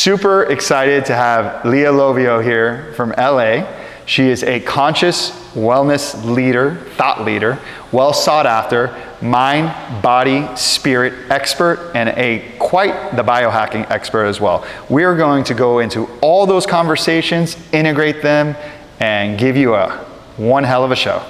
Super excited to have Leah Lovio here from LA. She is a conscious wellness leader, thought leader, well sought after, mind, body, spirit expert, and quite the biohacking expert as well. We are going to go into all those conversations, integrate them, and give you one hell of a show.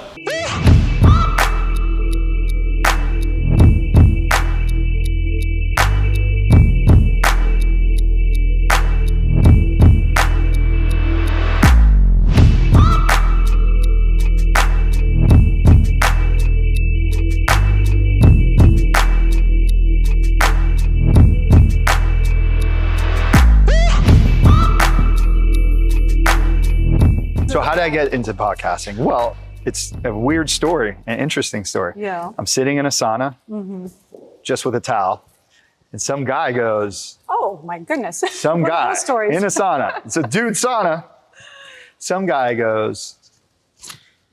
So how did I get into podcasting? Well, it's a weird story, an interesting story. Yeah. I'm sitting in a sauna, just with a towel, and some guy goes, "Oh my goodness!" Some guy in a sauna. It's a dude sauna. Some guy goes,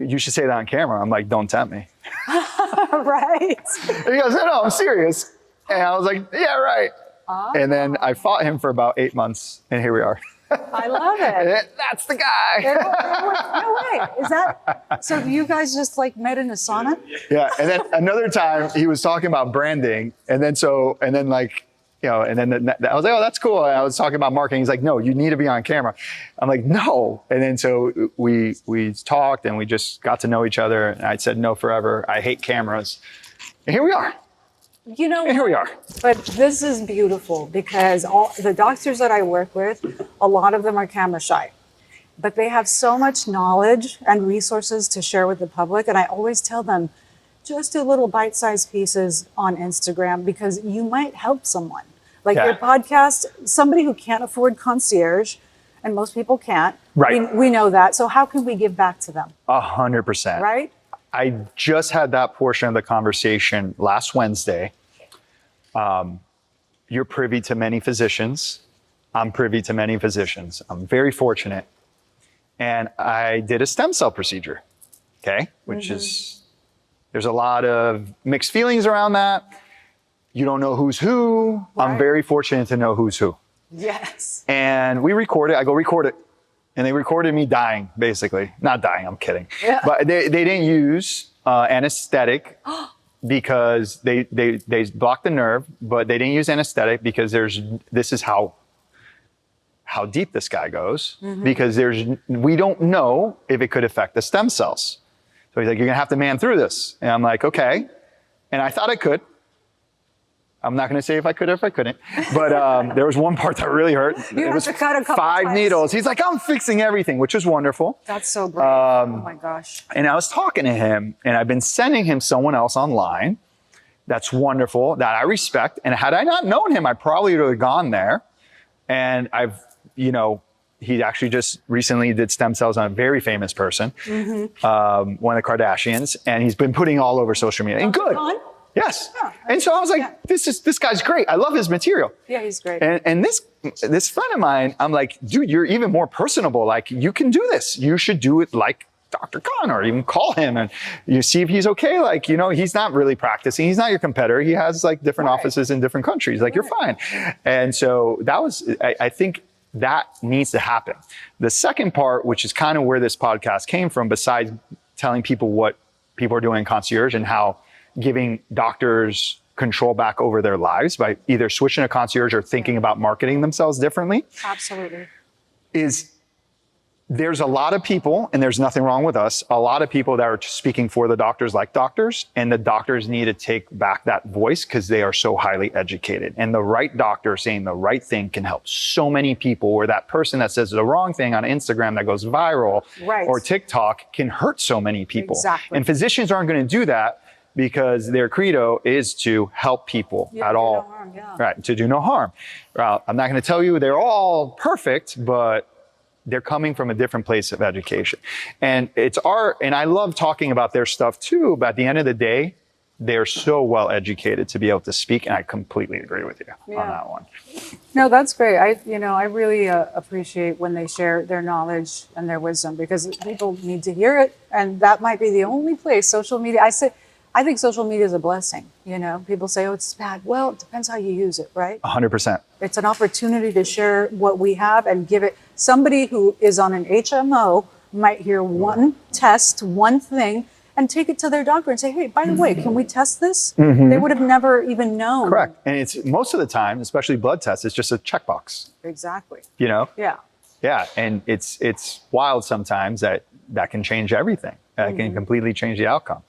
"You should say that on camera." I'm like, "Don't tempt me." Right. And he goes, "No, I'm serious." And I was like, "Yeah, right." Oh. And then I fought him for about 8 months, and here we are. I love it. That's the guy. No way. Is that so? You guys just like met in a sauna? Yeah. And then another time he was talking about branding, and then like, you know, and then I was like, "Oh, that's cool." And I was talking about marketing. He's like, "No, you need to be on camera." I'm like, "No." And then so we talked and we just got to know each other. And I said, "No, forever. I hate cameras." And here we are. You know, And here we are. But this is beautiful because all the doctors that I work with, a lot of them are camera shy, but they have so much knowledge and resources to share with the public. And I always tell them, just do little bite-sized pieces on Instagram because you might help someone. Like your podcast, somebody who can't afford concierge, and most people can't. Right. We know that. So how can we give back to them? 100%. Right? I just had that portion of the conversation last Wednesday. You're privy to many physicians. I'm privy to many physicians. I'm very fortunate. And I did a stem cell procedure, okay? Which is, there's a lot of mixed feelings around that. You don't know who's who. Right. I'm very fortunate to know who's who. Yes. And we recorded, I go record it. And they recorded me dying, basically. Not dying, I'm kidding. Yeah. But they didn't use anesthetic because they blocked the nerve, but they didn't use anesthetic because this is how deep this guy goes, because we don't know if it could affect the stem cells. So he's like, "You're gonna have to man through this." And I'm like, "Okay." And I thought I could. I'm not going to say if I could or if I couldn't, but there was one part that really hurt. You have to cut a couple 5 times. needles. He's like, "I'm fixing everything," which was wonderful. That's so brave. Oh my gosh. And I was talking to him, and I've been sending him someone else online that's wonderful, that I respect. And had I not known him, I probably would have gone there. And he actually just recently did stem cells on a very famous person, one of the Kardashians, and he's been putting all over social media. And good. Yes. Oh, and so I was like, this guy's great. I love his material. Yeah, he's great. And this friend of mine, I'm like, "Dude, you're even more personable. Like, you can do this. You should do it like Dr. Khan, or even call him and you see if he's okay." Like, he's not really practicing. He's not your competitor. He has like different offices in different countries. Like, you're fine. And so I think that needs to happen. The second part, which is kind of where this podcast came from, besides telling people what people are doing in concierge and how giving doctors control back over their lives by either switching to concierge or thinking about marketing themselves differently. Absolutely. There's a lot of people, and there's nothing wrong with us, a lot of people that are speaking for the doctors like doctors, and the doctors need to take back that voice because they are so highly educated. And the right doctor saying the right thing can help so many people, where that person that says the wrong thing on Instagram that goes viral or TikTok can hurt so many people. Exactly. And physicians aren't going to do that, because their credo is to help people at all. No harm, yeah. Right, to do no harm. Well, I'm not going to tell you they're all perfect, but they're coming from a different place of education. And and I love talking about their stuff too, but at the end of the day, they're so well educated to be able to speak, and I completely agree with you on that one. No, that's great. I really appreciate when they share their knowledge and their wisdom, because people need to hear it, and that might be the only place social media. I think social media is a blessing. You know, people say, oh, it's bad. Well, it depends how you use it, right? 100%. It's an opportunity to share what we have and give it. Somebody who is on an HMO might hear one test, one thing, and take it to their doctor and say, hey, by the way, can we test this? They would have never even known. Correct. And it's most of the time, especially blood tests, it's just a checkbox, Exactly. you know? Yeah. Yeah. And it's wild sometimes that can change everything. That can completely change the outcome.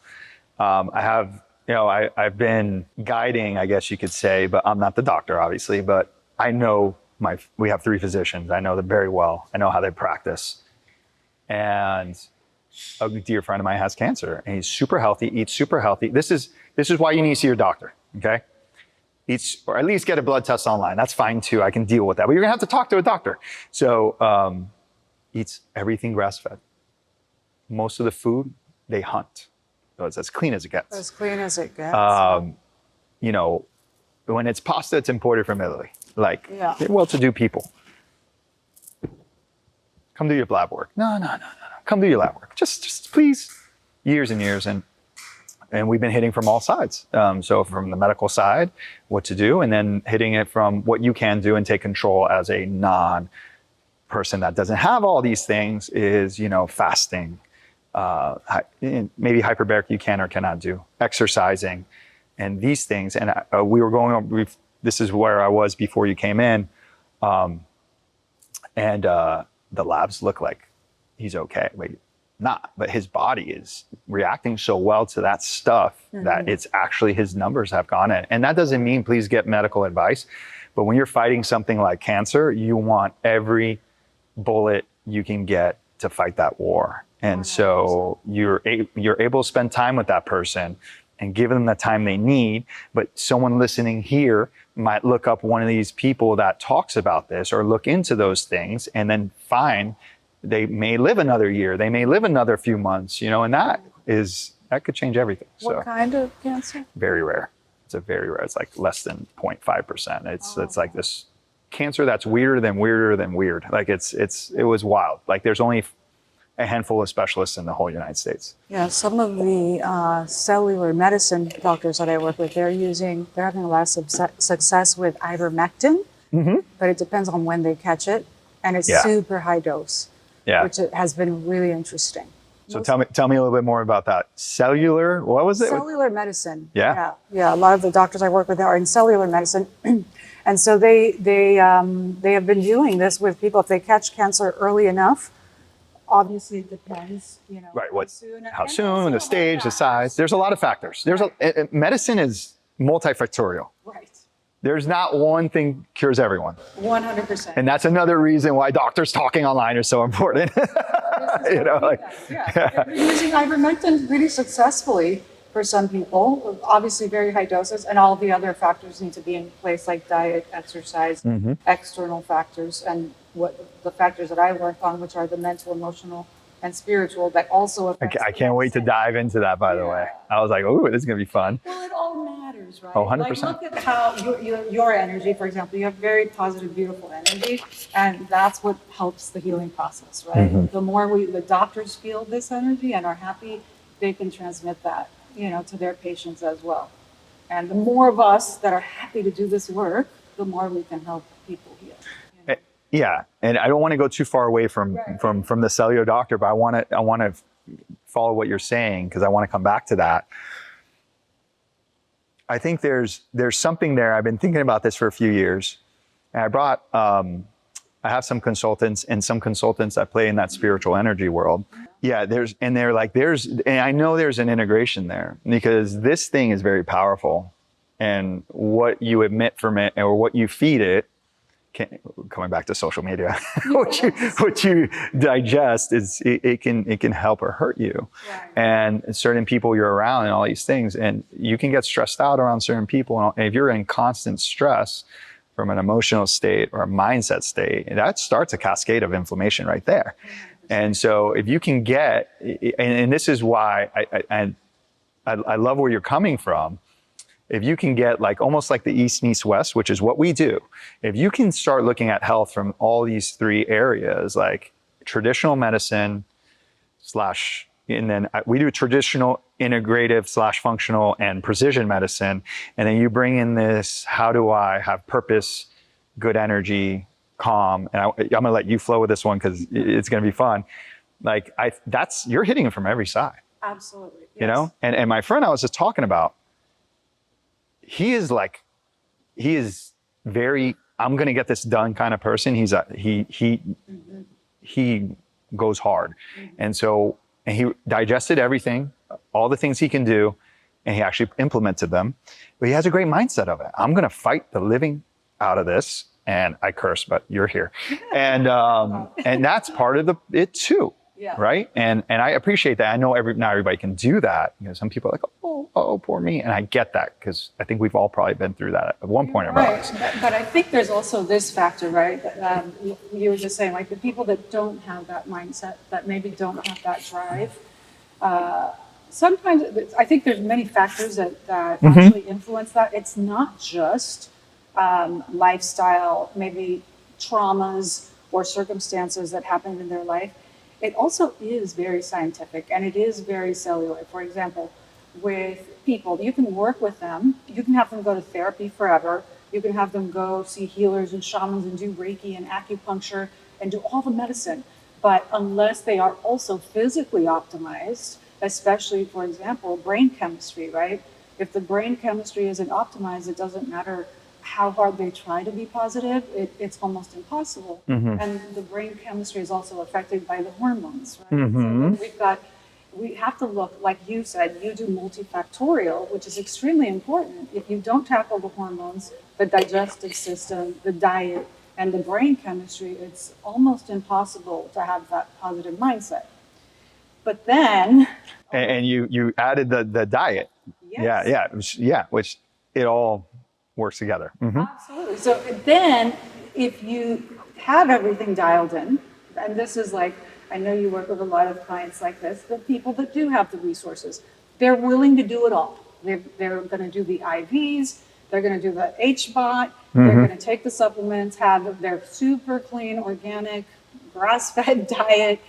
I've been guiding, I guess you could say, but I'm not the doctor, obviously, but I know we have 3 physicians. I know them very well. I know how they practice. And a dear friend of mine has cancer and he's super healthy, eats super healthy. This is why you need to see your doctor. Okay. Eats, or at least get a blood test online. That's fine too. I can deal with that, but you're gonna have to talk to a doctor. So, eats everything grass-fed. Most of the food they hunt. So it's as clean as it gets. As clean as it gets. You know, when it's pasta, it's imported from Italy. Like, Yeah. they're well-to-do people. Come do your lab work. No. Come do your lab work. Just please. Years and years. And we've been hitting from all sides. So from the medical side, what to do, and then hitting it from what you can do and take control as a non-person that doesn't have all these things is, you know, fasting, maybe hyperbaric you can or cannot do, exercising, and these things. And we were going on, this is where I was before you came in. And the labs look like he's okay. Wait, not, but his body is reacting so well to that stuff that it's actually, his numbers have gone in. And that doesn't mean please get medical advice, but when you're fighting something like cancer, you want every bullet you can get to fight that war. And so you're able to spend time with that person and give them the time they need. But someone listening here might look up one of these people that talks about this or look into those things and then find they may live another year, they may live another few months, you know, and that could change everything. What kind of cancer? Very rare. It's a very rare. It's like less than 0.5%. It's like this cancer that's weirder than weird. Like it was wild. Like there's only a handful of specialists in the whole United States. Yeah, some of the cellular medicine doctors that I work with, they're having a lot of success with ivermectin, but it depends on when they catch it, and it's super high dose, which has been really interesting. So tell me a little bit more about that. Cellular, what was it? Cellular medicine. Yeah. A lot of the doctors I work with are in cellular medicine, and so they have been doing this with people if they catch cancer early enough. Obviously, it depends, you know, right, how soon, the stage, the size. There's a lot of factors. Medicine is multifactorial. Right. There's not one thing cures everyone. 100%. And that's another reason why doctors talking online are so important. You know, like, They're using ivermectin really successfully for some people, obviously very high doses, and all the other factors need to be in place, like diet, exercise, external factors, and the factors that I work on, which are the mental, emotional, and spiritual, that also affect. I can't wait to dive into that, by the way. I was like, ooh, this is going to be fun. Well, it all matters, right? Oh, 100%. Like, look at how your energy, for example, you have very positive, beautiful energy, and that's what helps the healing process, right? The more the doctors feel this energy and are happy, they can transmit that, you know, to their patients as well. And the more of us that are happy to do this work, the more we can help people heal. You know? Yeah, and I don't want to go too far away from the cellular doctor, but I want to follow what you're saying because I want to come back to that. I think there's something there. I've been thinking about this for a few years, and I have some consultants that play in that spiritual energy world. Yeah, and I know there's an integration there because this thing is very powerful, and what you emit from it or what you feed it, coming back to social media, what you digest it can help or hurt you. Right. And certain people you're around and all these things, and you can get stressed out around certain people. And if you're in constant stress from an emotional state or a mindset state, that starts a cascade of inflammation right there. And so if you can get, and this is why I love where you're coming from. If you can get like almost like the East meets West, which is what we do. If you can start looking at health from all these 3 areas, like traditional medicine / and then we do traditional integrative / functional and precision medicine. And then you bring in this, how do I have purpose, good energy, calm? And I'm going to let you flow with this one because it's going to be fun. Like you're hitting it from every side. Absolutely. Yes. You know? And my friend I was just talking about, he is very, I'm going to get this done kind of person. He goes hard. And he digested everything, all the things he can do, and he actually implemented them. But he has a great mindset of it. I'm going to fight the living out of this. And I curse, but you're here. And that's part of it too. Yeah. Right. And I appreciate that. I know not everybody can do that. You know, some people are like, oh, poor me. And I get that because I think we've all probably been through that at one point in our lives. But I think there's also this factor, right? You were just saying, like the people that don't have that mindset, that maybe don't have that drive. Sometimes I think there's many factors that actually influence that. It's not just lifestyle, maybe traumas or circumstances that happened in their life. It also is very scientific and it is very cellular. For example, with people, you can work with them, you can have them go to therapy forever, you can have them go see healers and shamans and do Reiki and acupuncture and do all the medicine. But unless they are also physically optimized, especially, for example, brain chemistry, right? If the brain chemistry isn't optimized, it doesn't matter how hard they try to be positive, it's almost impossible. And the brain chemistry is also affected by the hormones, right? So we have to look, like you said, you do multifactorial, which is extremely important. If you don't tackle the hormones, the digestive system, the diet, and the brain chemistry, it's almost impossible to have that positive mindset. But then... And you added the diet. Yes. Which it all works together. Absolutely. So then if you have everything dialed in, and this is like, I know you work with a lot of clients like this, the people that do have the resources, they're willing to do it all. They're going to do the IVs, they're going to do the HBOT, they're going to take the supplements, have their super clean, organic, grass-fed diet,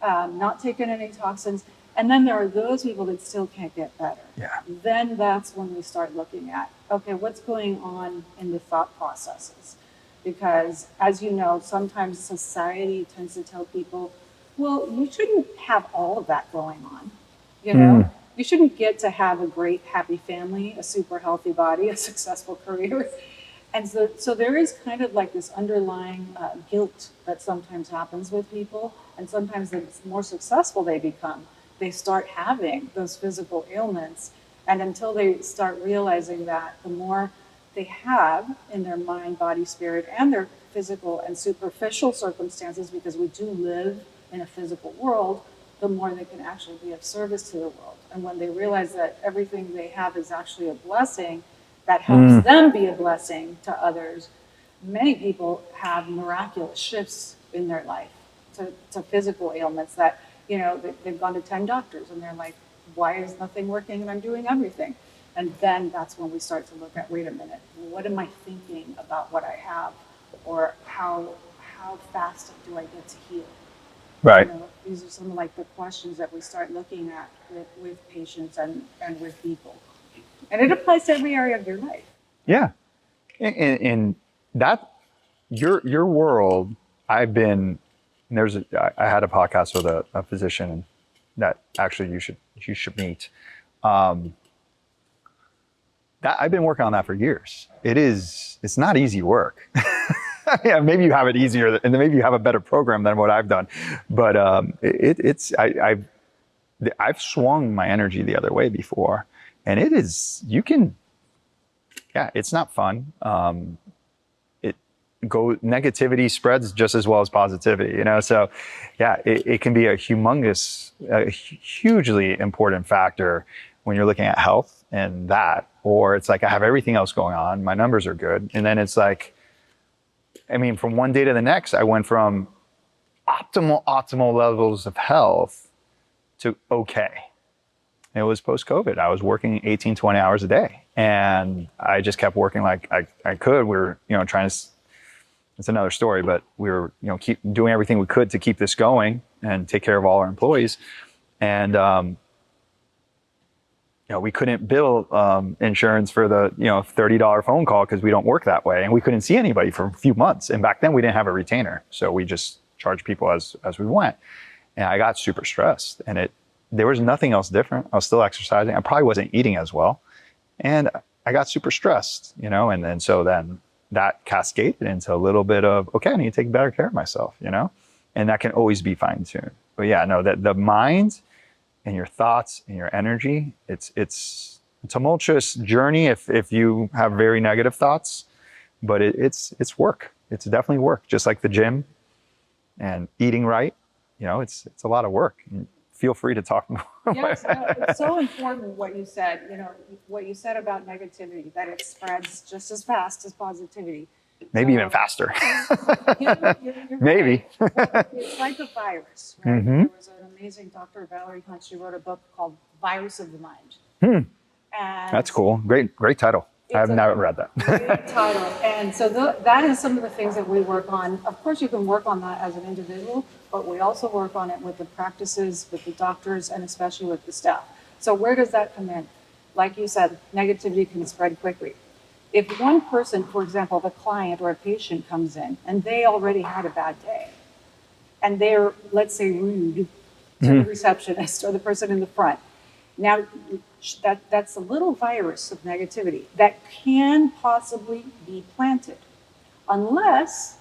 not taking any toxins. And then there are those people that still can't get better. Yeah. Then that's when we start looking at, okay, what's going on in the thought processes? Because as you know, sometimes society tends to tell people, well, you shouldn't have all of that going on. You know, you shouldn't get to have a great, happy family, a super healthy body, a successful career. And so there is kind of like this underlying guilt that sometimes happens with people. And sometimes the more successful they become, they start having those physical ailments. And until they start realizing that, the more they have in their mind, body, spirit, and their physical and superficial circumstances, because we do live in a physical world, the more they can actually be of service to the world. And when they realize that everything they have is actually a blessing that helps them be a blessing to others, many people have miraculous shifts in their life to physical ailments that, you know, they've gone to 10 doctors and they're like, why is nothing working and I'm doing everything? And then that's when we start to look at, wait a minute, what am I thinking about what I have? Or how fast do I get to heal? Right. You know, these are some of like the questions that we start looking at with patients and with people. And it applies to every area of your life. Yeah. And that, your world, I had a podcast with a physician that actually you should meet. That I've been working on that for years. It's not easy work. Yeah, maybe you have it easier, and maybe you have a better program than what I've done. But I've swung my energy the other way before, and it's not fun. Negativity spreads just as well as positivity, you know? So yeah, it can be a hugely important factor when you're looking at health and that, or it's like, I have everything else going on, my numbers are good. And then it's like, I mean, from one day to the next, I went from optimal levels of health to okay. It was post-COVID. I was working 18, 20 hours a day. And I just kept working like I could. We were, trying to, it's another story, but we were, keep doing everything we could to keep this going and take care of all our employees. And we couldn't bill insurance for the $30 phone call because we don't work that way, and we couldn't see anybody for a few months. And back then we didn't have a retainer, so we just charged people as we went. And I got super stressed, and there was nothing else different. I was still exercising. I probably wasn't eating as well, and I got super stressed, and then that cascaded into a little bit of, okay, I need to take better care of myself, and that can always be fine tuned. But yeah, no, that the mind and your thoughts and your energy, it's a tumultuous journey if you have very negative thoughts, but it's work. It's definitely work, just like the gym and eating right. It's a lot of work. Feel free to talk more. Yes, it's so important what you said, what you said about negativity, that it spreads just as fast as positivity. Maybe even faster. You're Maybe. right. It's like a virus, right? Mm-hmm. There was an amazing Dr. Valerie Hunt. She wrote a book called Virus of the Mind. And That's cool. Great title. I have never read that. Great title. And so that is some of the things that we work on. Of course, you can work on that as an individual, but we also work on it with the practices, with the doctors, and especially with the staff. So where does that come in? Like you said, negativity can spread quickly. If one person, for example, the client or a patient comes in and they already had a bad day, and they're, let's say, rude to the receptionist or the person in the front, now that's a little virus of negativity that can possibly be planted, unless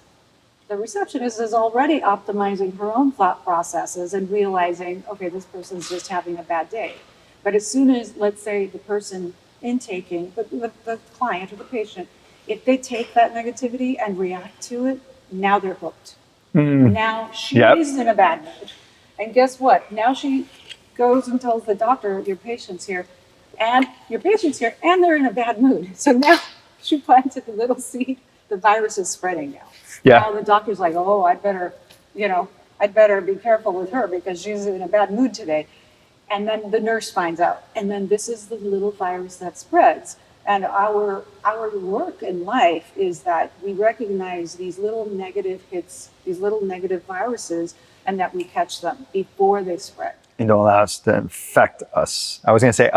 the receptionist is already optimizing her own thought processes and realizing, okay, this person's just having a bad day. But as soon as, let's say, the person intaking, the client or the patient, if they take that negativity and react to it, now they're hooked. Now she's in a bad mood. And guess what? Now she goes and tells the doctor, your patient's here, and they're in a bad mood. So now she planted the little seed, the virus is spreading now. Yeah. Now the doctor's like, oh, I'd better be careful with her because she's in a bad mood today. And then the nurse finds out. And then this is the little virus that spreads. And our work in life is that we recognize these little negative hits, these little negative viruses, and that we catch them before they spread. And don't allow us to infect us. I was going to say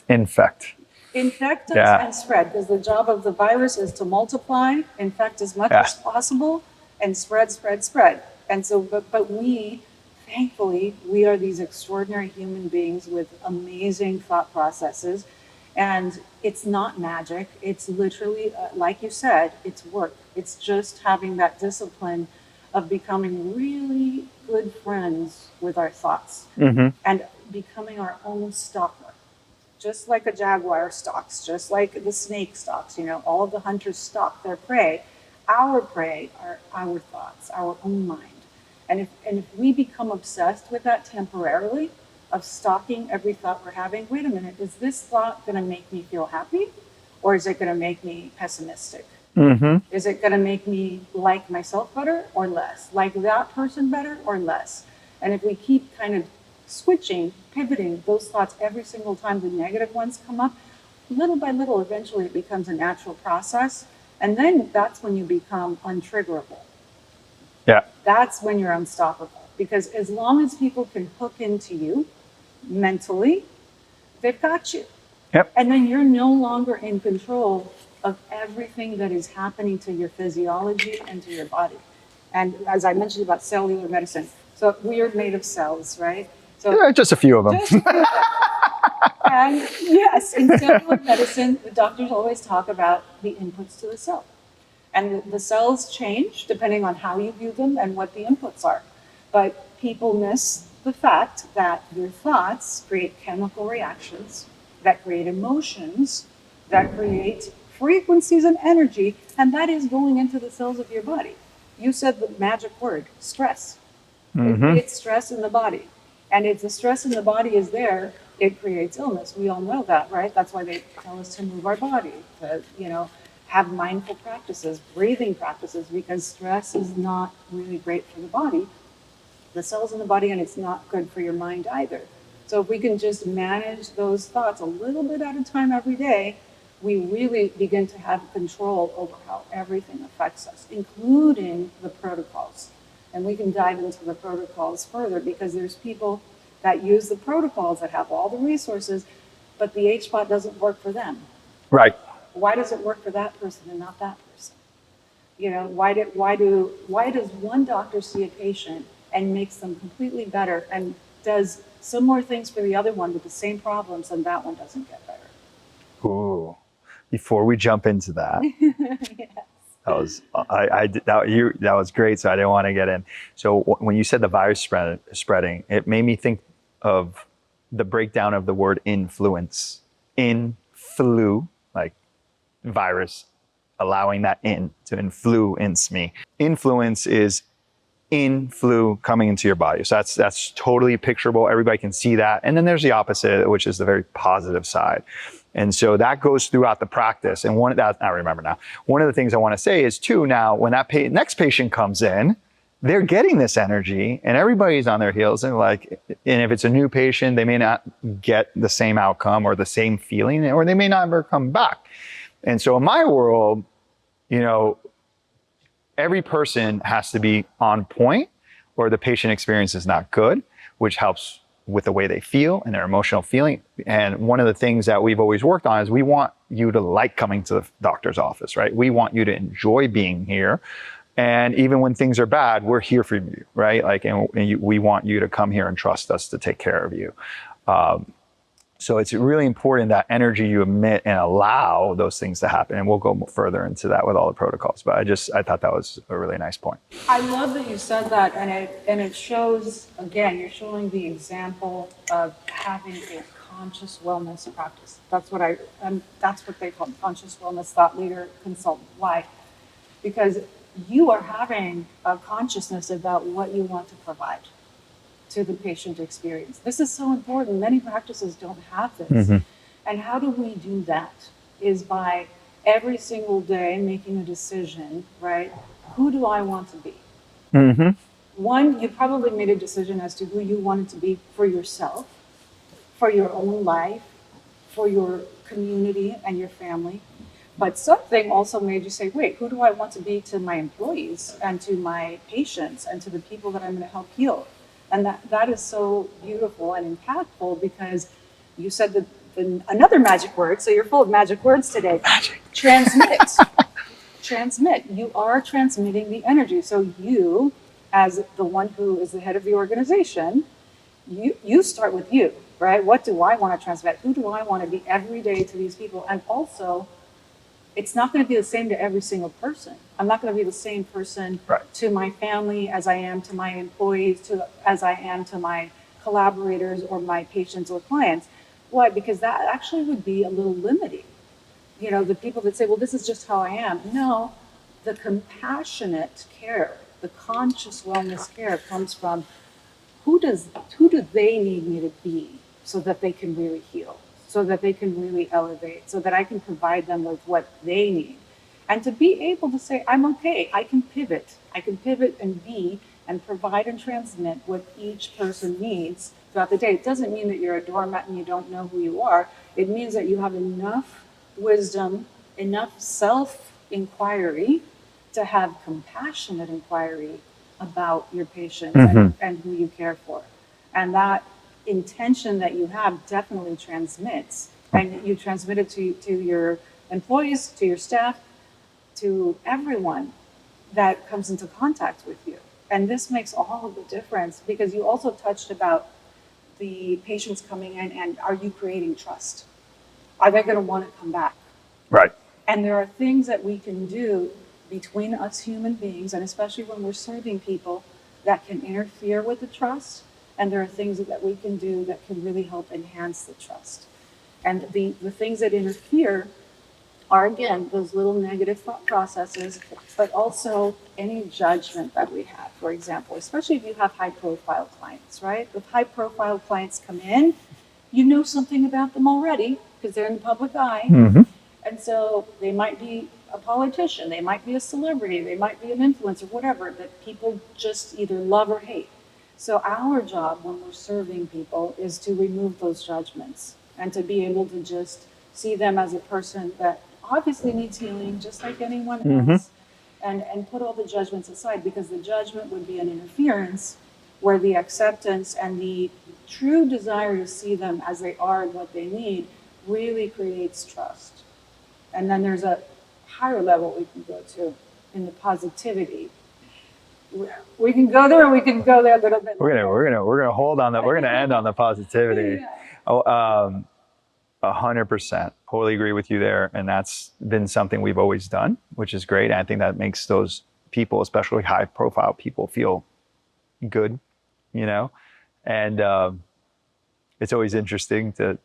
infect. Infect us and spread, because the job of the virus is to multiply, infect as much as possible, and spread. And so, but we, thankfully, we are these extraordinary human beings with amazing thought processes. And it's not magic. It's literally, like you said, it's work. It's just having that discipline of becoming really good friends with our thoughts and becoming our own stalker. Just like a jaguar stalks, just like the snake stalks, all of the hunters stalk their prey. Our prey are our thoughts, our own mind. And if we become obsessed with that temporarily, of stalking every thought we're having, wait a minute, is this thought going to make me feel happy? Or is it going to make me pessimistic? Is it going to make me like myself better or less? Like that person better or less? And if we keep kind of switching, pivoting those thoughts every single time the negative ones come up, little by little, eventually it becomes a natural process. And then that's when you become untriggerable. Yeah. That's when you're unstoppable. Because as long as people can hook into you mentally, they've got you. Yep. And then you're no longer in control of everything that is happening to your physiology and to your body. And as I mentioned about cellular medicine, so we are made of cells, right? So just a few of them. And yes, in cellular medicine, the doctors always talk about the inputs to the cell. And the cells change depending on how you view them and what the inputs are. But people miss the fact that your thoughts create chemical reactions, that create emotions, that create frequencies and energy, and that is going into the cells of your body. You said the magic word, stress. It creates stress in the body. And if the stress in the body is there, it creates illness. We all know that, right? That's why they tell us to move our body, to, have mindful practices, breathing practices, because stress is not really great for the body, the cells in the body, and it's not good for your mind either. So if we can just manage those thoughts a little bit at a time every day, we really begin to have control over how everything affects us, including the protocols. And we can dive into the protocols further because there's people that use the protocols that have all the resources, but the H spot doesn't work for them. Right. Why does it work for that person and not that person? You know, why does one doctor see a patient and makes them completely better and does similar things for the other one with the same problems, and that one doesn't get better? Ooh. Before we jump into that, Yes. that was great. So I didn't want to get in. So when you said the virus spreading, it made me think of the breakdown of the word influence. Influ, like virus, allowing that in to influence me. Influence is influ coming into your body. So that's totally picturable. Everybody can see that. And then there's the opposite, which is the very positive side. And so that goes throughout the practice. And I remember now. One of the things I want to say is too, now when that next patient comes in, they're getting this energy and everybody's on their heels and if it's a new patient, they may not get the same outcome or the same feeling, or they may not ever come back. And so in my world, every person has to be on point or the patient experience is not good, which helps with the way they feel and their emotional feeling. And one of the things that we've always worked on is we want you to like coming to the doctor's office, right? We want you to enjoy being here. And even when things are bad, we're here for you, right? We want you to come here and trust us to take care of you. So it's really important that energy you emit and allow those things to happen. And we'll go further into that with all the protocols. But I thought that was a really nice point. I love that you said that, and it shows, again, you're showing the example of having a conscious wellness practice. That's what they call conscious wellness thought leader consultant. Why? Because you are having a consciousness about what you want to provide to the patient experience. This is so important. Many practices don't have this. Mm-hmm. And how do we do that? Is by every single day making a decision, right? Who do I want to be? Mm-hmm. One, you probably made a decision as to who you wanted to be for yourself, for your own life, for your community and your family. But something also made you say, wait, who do I want to be to my employees and to my patients and to the people that I'm going to help heal? And that is so beautiful and impactful because you said another magic word, so you're full of magic words today. Magic. Transmit. Transmit. You are transmitting the energy. So you, as the one who is the head of the organization, you start with you, right? What do I want to transmit? Who do I want to be every day to these people? And also, it's not going to be the same to every single person. I'm not going to be the same person to my family as I am to my employees, as I am to my collaborators or my patients or clients. Why? Because that actually would be a little limiting. The people that say, well, this is just how I am. No, the compassionate care, the conscious wellness care comes from who do they need me to be so that they can really heal, so that they can really elevate, so that I can provide them with what they need. And to be able to say, I'm okay, I can pivot and be and provide and transmit what each person needs throughout the day. It doesn't mean that you're a doormat and you don't know who you are. It means that you have enough wisdom, enough self-inquiry to have compassionate inquiry about your patients and who you care for. And that intention that you have definitely transmits. And you transmit it to your employees, to your staff, to everyone that comes into contact with you. And this makes all of the difference because you also touched about the patients coming in and are you creating trust? Are they going to want to come back? Right. And there are things that we can do between us human beings, and especially when we're serving people, that can interfere with the trust. And there are things that we can do that can really help enhance the trust. And the things that interfere are, again, those little negative thought processes, but also any judgment that we have, for example, especially if you have high-profile clients, right? If high-profile clients come in, you know something about them already because they're in the public eye. Mm-hmm. And so they might be a politician, they might be a celebrity, they might be an influencer, whatever, that people just either love or hate. So our job when we're serving people is to remove those judgments and to be able to just see them as a person that obviously needs healing just like anyone else, and put all the judgments aside, because the judgment would be an interference where the acceptance and the true desire to see them as they are and what they need really creates trust. And then there's a higher level we can go to in the positivity. We can go there, or we can go there a little bit. We're gonna hold on that. We're gonna end on the positivity. Oh, 100%. Totally agree with you there. And that's been something we've always done, which is great. I think that makes those people, especially high profile people, feel good, you know? And it's always interesting to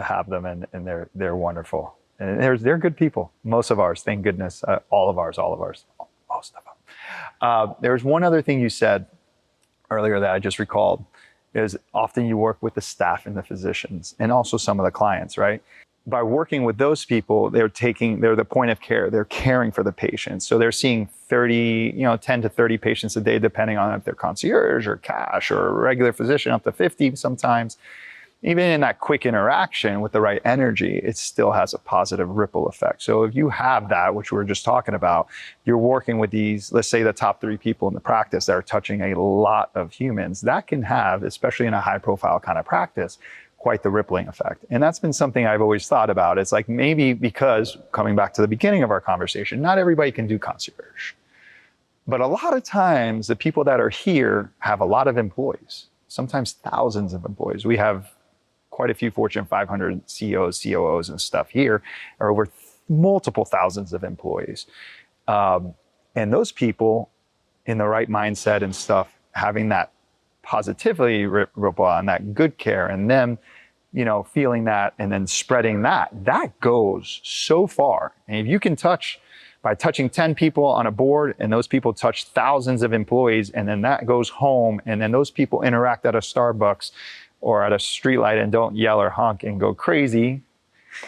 have them, and they're wonderful. And they're good people. Most of ours, thank goodness. All of ours, most of them. There's one other thing you said earlier that I just recalled, is often you work with the staff and the physicians and also some of the clients, right? By working with those people, they're the point of care. They're caring for the patients. So they're seeing 10 to 30 patients a day, depending on if they're concierge or cash or a regular physician, up to 50 sometimes. Even in that quick interaction with the right energy, it still has a positive ripple effect. So if you have that, which we were just talking about, you're working with these, let's say the top 3 people in the practice that are touching a lot of humans, that can have, especially in a high profile kind of practice, quite the rippling effect. And that's been something I've always thought about. It's like, maybe because, coming back to the beginning of our conversation, not everybody can do concierge. But a lot of times the people that are here have a lot of employees, sometimes thousands of employees. We have quite a few Fortune 500 CEOs, COOs and stuff here, are over multiple thousands of employees. And those people in the right mindset and stuff, having that positivity ripple on, that good care, and them, feeling that and then spreading that goes so far. And if you can by touching 10 people on a board, and those people touch thousands of employees, and then that goes home, and then those people interact at a Starbucks or at a streetlight and don't yell or honk and go crazy.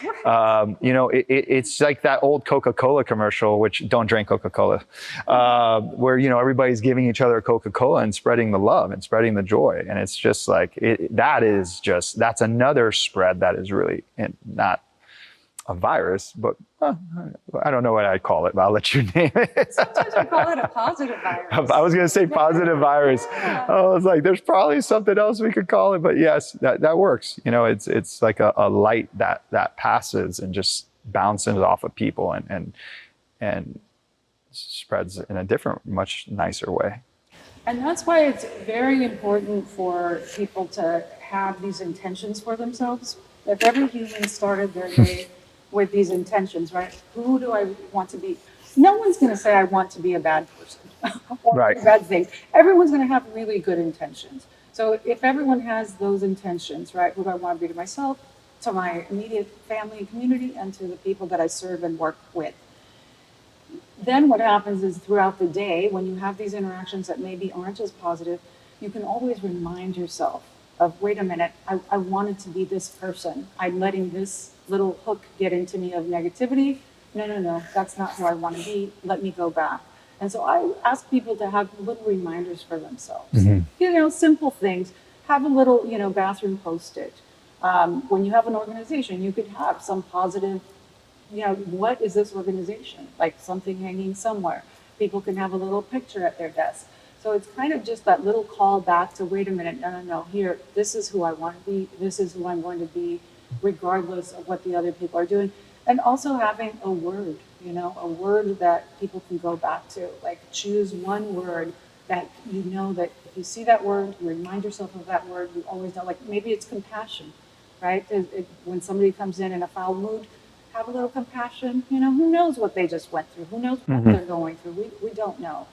It's like that old Coca-Cola commercial, which don't drink Coca-Cola, where, everybody's giving each other Coca-Cola and spreading the love and spreading the joy. And it's just like, that's another spread that is really not a virus, but I don't know what I'd call it, but I'll let you name it. Sometimes we call it a positive virus. I was going to say positive virus. Yeah. I was like, there's probably something else we could call it, but yes, that works. It's like a light that passes and just bounces off of people and spreads in a different, much nicer way. And that's why it's very important for people to have these intentions for themselves. If every human started their day with these intentions, right? Who do I want to be? No one's going to say, I want to be a bad person or Right. bad things. Everyone's going to have really good intentions. So if everyone has those intentions, right? Who do I want to be to myself, to my immediate family and community, and to the people that I serve and work with? Then what happens is, throughout the day, when you have these interactions that maybe aren't as positive, you can always remind yourself of, wait a minute, I wanted to be this person. I'm letting this little hook get into me of negativity. No, that's not who I want to be. Let me go back. And so I ask people to have little reminders for themselves. Mm-hmm. Simple things. Have a little, bathroom post-it. When you have an organization, you could have some positive, what is this organization? Like something hanging somewhere. People can have a little picture at their desk. So it's kind of just that little call back to, wait a minute, no, here, this is who I want to be, this is who I'm going to be, regardless of what the other people are doing. And also having a word, a word that people can go back to. Like, choose one word that that if you see that word, you remind yourself of that word, you always know, like maybe it's compassion, right? When somebody comes in a foul mood, have a little compassion. Who knows what they just went through? Who knows what they're going through? We don't know.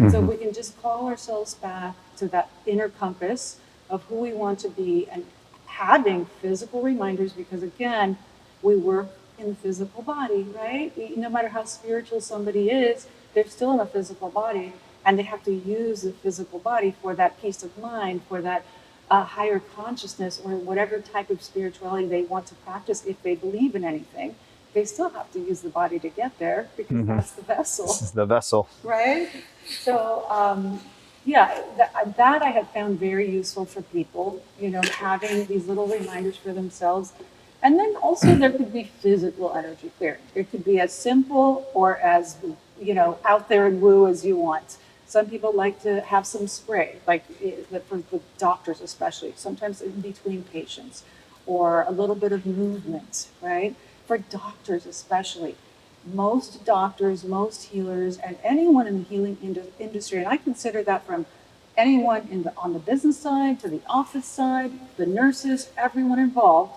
So we can just call ourselves back to that inner compass of who we want to be, and having physical reminders, because again, we work in the physical body, right? No matter how spiritual somebody is, they're still in a physical body, and they have to use the physical body for that peace of mind, for that higher consciousness, or whatever type of spirituality they want to practice. If they believe in anything, they still have to use the body to get there, because that's the vessel. This is the vessel. Right? So, that I have found very useful for people, having these little reminders for themselves. And then also there could be physical energy clearing. It could be as simple or as, out there and woo as you want. Some people like to have some spray, like for the doctors especially, sometimes in between patients. or a little bit of movement, right? For doctors, especially. Most doctors, most healers, and anyone in the healing industry, and I consider that from anyone on the business side to the office side, the nurses, everyone involved,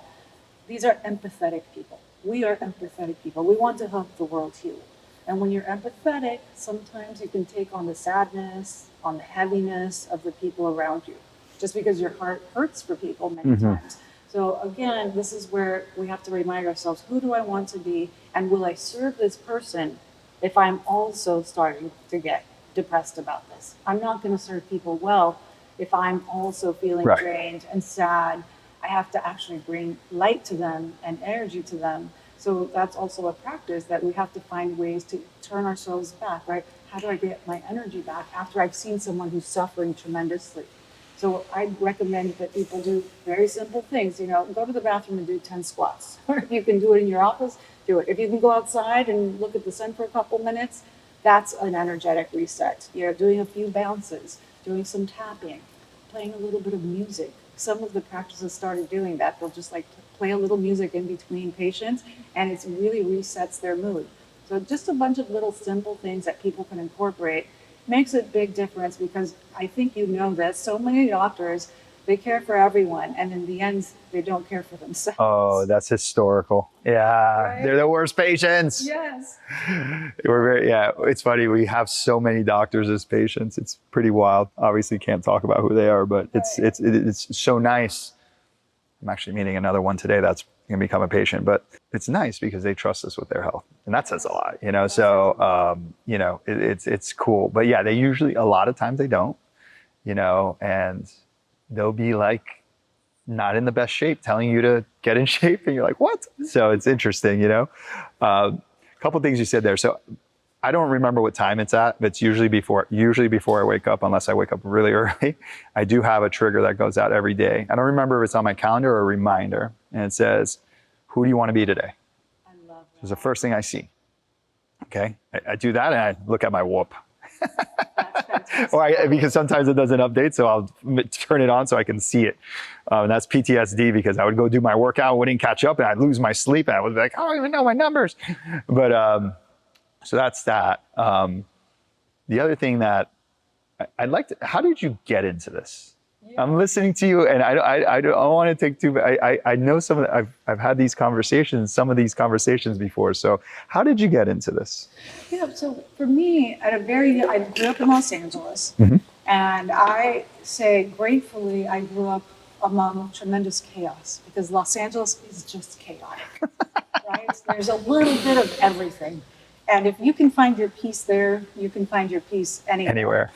these are empathetic people. We are empathetic people. We want to help the world heal. And when you're empathetic, sometimes you can take on the sadness, on the heaviness of the people around you, just because your heart hurts for people many times. So again, this is where we have to remind ourselves, who do I want to be? And will I serve this person if I'm also starting to get depressed about this? I'm not going to serve people well if I'm also feeling drained and sad. I have to actually bring light to them and energy to them. So that's also a practice that we have to find ways to turn ourselves back, right? How do I get my energy back after I've seen someone who's suffering tremendously? So I recommend that people do very simple things, go to the bathroom and do 10 squats. Or if you can do it in your office, do it. If you can go outside and look at the sun for a couple minutes, that's an energetic reset. Doing a few bounces, doing some tapping, playing a little bit of music. Some of the practices started doing that. They'll just play a little music in between patients, and it really resets their mood. So just a bunch of little simple things that people can incorporate makes a big difference, because I think that so many doctors, they care for everyone, and in the end, they don't care for themselves. Oh, that's historical. Yeah, right? They're the worst patients. Yes. It's funny. We have so many doctors as patients. It's pretty wild. Obviously, can't talk about who they are, but it's so nice. I'm actually meeting another one today that's going to become a patient, but it's nice because they trust us with their health, and that says a lot, So, it's cool. But yeah, they usually, a lot of times they don't, and they'll be not in the best shape, telling you to get in shape, and you're like, what? So it's interesting, A couple things you said there. So I don't remember what time it's at, but it's usually before I wake up, unless I wake up really early. I do have a trigger that goes out every day. I don't remember if it's on my calendar or a reminder, and it says, who do you want to be today? I love that. It's the first thing I see. Okay, I do that, and I look at my Whoop. Because sometimes it doesn't update, so I'll turn it on so I can see it. And that's PTSD, because I would go do my workout, wouldn't catch up, and I'd lose my sleep, and I would be like, I don't even know my numbers. But so that's that. The other thing that I'd like to, how did you get into this? Yeah. I'm listening to you, and I don't want to take too. I know some of I've had some of these conversations before. So how did you get into this? Yeah. So for me, I grew up in Los Angeles, and I say gratefully I grew up among tremendous chaos, because Los Angeles is just chaotic, right? There's a little bit of everything, and if you can find your peace there, you can find your peace anywhere.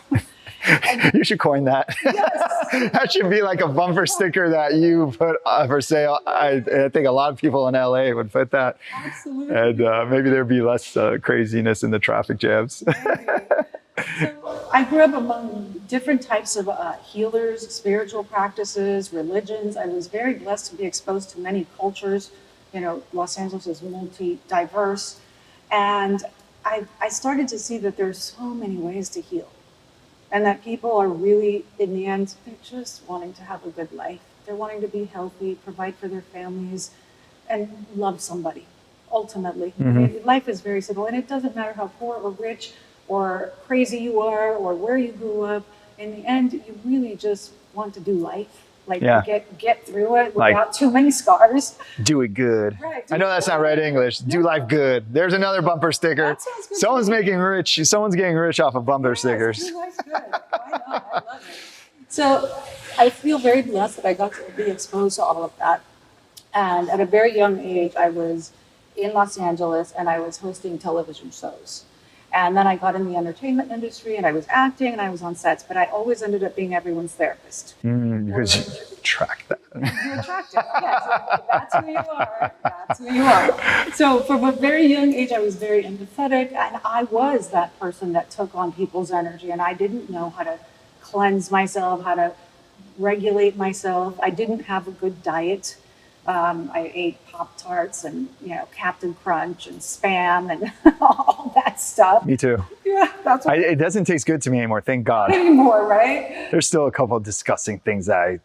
You should coin that. Yes. That should be like a bumper sticker that you put for sale. I think a lot of people in LA would put that. Absolutely. And maybe there'd be less craziness in the traffic jams. So I grew up among different types of healers, spiritual practices, religions. I was very blessed to be exposed to many cultures. Los Angeles is multi-diverse. And I started to see that there's so many ways to heal. And that people are really, in the end, they're just wanting to have a good life. They're wanting to be healthy, provide for their families, and love somebody, ultimately. I mean, life is very simple, and it doesn't matter how poor or rich or crazy you are or where you grew up. In the end, you really just want to do life. Get through it without too many scars. Do it good. Right, I know that's not right English. Do life good. There's another bumper sticker. That sounds good. Someone's getting rich off of bumper stickers. Do life good. Why not? I love it. So I feel very blessed that I got to be exposed to all of that. And at a very young age, I was in Los Angeles and I was hosting television shows. And then I got in the entertainment industry and I was acting and I was on sets, but I always ended up being everyone's therapist. Because you attract that. You attract it, yes. That's who you are. That's who you are. So from a very young age, I was very empathetic, and I was that person that took on people's energy, and I didn't know how to cleanse myself, how to regulate myself. I didn't have a good diet. I ate Pop-Tarts and, Captain Crunch and Spam and all that stuff. Me too. Yeah, that's what it doesn't taste good to me anymore, thank God. anymore, right? There's still a couple of disgusting things that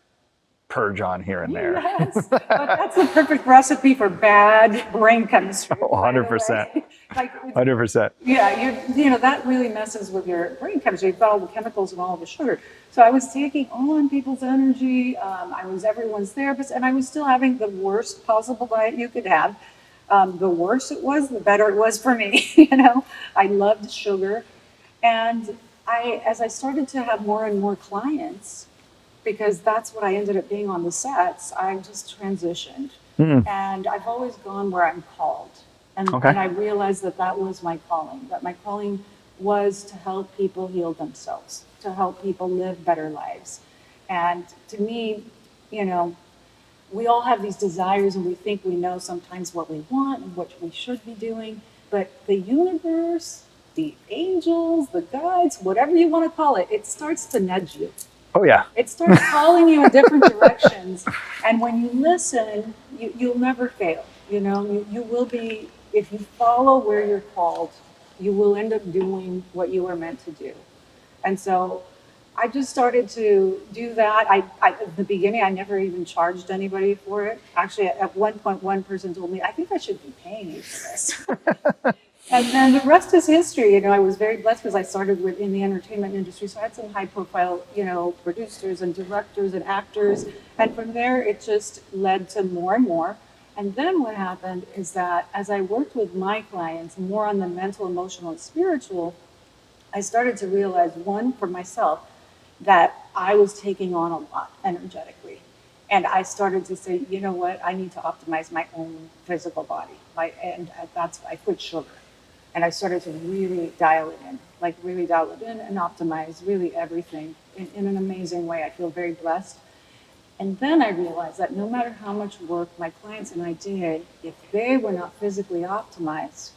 purge on here and there. Yes, but that's the perfect recipe for bad brain chemistry. Oh, 100%. Like, 100%. yeah, you know, that really messes with your brain chemistry. You've got all the chemicals and all the sugar. So I was taking on people's energy. I was everyone's therapist, and I was still having the worst possible diet you could have. The worse it was, the better it was for me. You know, I loved sugar, and as I started to have more and more clients, because that's what I ended up being on the sets, I just transitioned. And I've always gone where I'm called. Okay. And I realized that that was my calling, that my calling was to help people heal themselves, to help people live better lives. And to me, you know, we all have these desires and we think we know sometimes what we want and what we should be doing, but the universe, the angels, the guides, whatever you want to call it, it starts to nudge you. Oh, yeah. It starts calling you in different directions. And when you listen, you'll never fail. You know, you will be, if you follow where you're called, you will end up doing what you were meant to do. And so I just started to do that. At the beginning, I never even charged anybody for it. Actually, at one point, one person told me, I think I should be paying you for this. And then the rest is history. You know, I was very blessed because I started in the entertainment industry. So I had some high profile, you know, producers and directors and actors. And from there, it just led to more and more. And then what happened is that as I worked with my clients more on the mental, emotional, and spiritual, I started to realize, one, for myself, that I was taking on a lot energetically. And I started to say, you know what, I need to optimize my own physical body. And that's why I quit sugar. And I started to really dial it in, like really dial it in and optimize really everything in an amazing way. I feel very blessed. And then I realized that no matter how much work my clients and I did, if they were not physically optimized,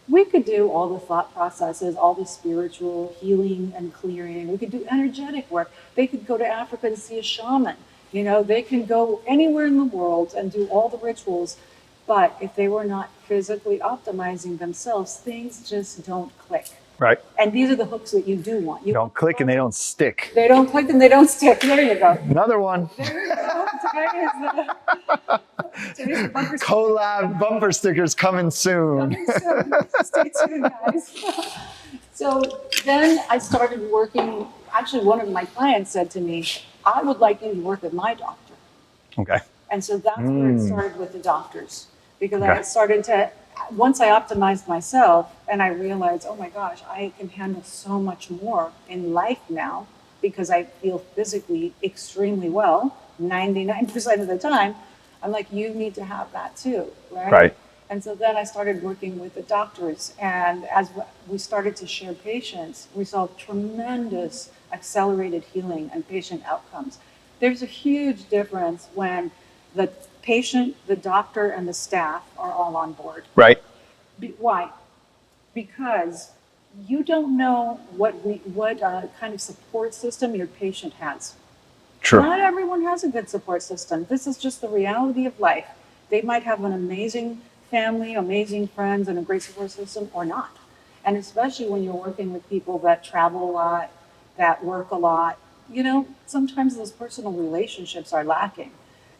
we could do all the thought processes, all the spiritual healing and clearing. We could do energetic work. They could go to Africa and see a shaman. You know, they can go anywhere in the world and do all the rituals. But if they were not physically optimizing themselves, things just don't click. Right. And these are the hooks that you do want. You Don't click and they don't stick. They don't click and they don't stick. There you go. Another one. There you go. Today's the bumper sticker. Collab bumper stickers coming soon. Stay tuned, guys. So then I started working. Actually, one of my clients said to me, I would like you to work with my doctor. Okay. And so that's where it started with the doctors. Because Okay. I started to, once I optimized myself and I realized, oh my gosh, I can handle so much more in life now because I feel physically extremely well 99% of the time. I'm like, you need to have that too, right? Right. And so then I started working with the doctors. And as we started to share patients, we saw tremendous accelerated healing and patient outcomes. There's a huge difference when the patient, the doctor, and the staff are all on board. Right. Why? Because you don't know what kind of support system your patient has. True. Not everyone has a good support system. This is just the reality of life. They might have an amazing family, amazing friends, and a great support system, or not. And especially when you're working with people that travel a lot, that work a lot, you know, sometimes those personal relationships are lacking.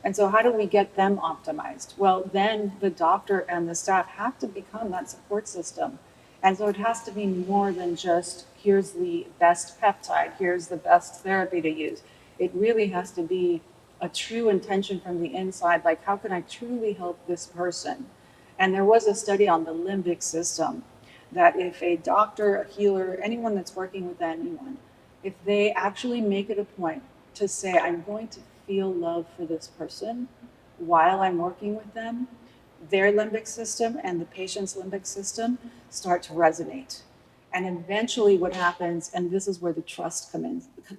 And so how do we get them optimized? Well, then the doctor and the staff have to become that support system. And so it has to be more than just, here's the best peptide, here's the best therapy to use. It really has to be a true intention from the inside, like how can I truly help this person? And there was a study on the limbic system that if a doctor, a healer, anyone that's working with anyone, if they actually make it a point to say, I'm going to feel love for this person while I'm working with them, their limbic system and the patient's limbic system start to resonate. And eventually what happens, and this is where the trust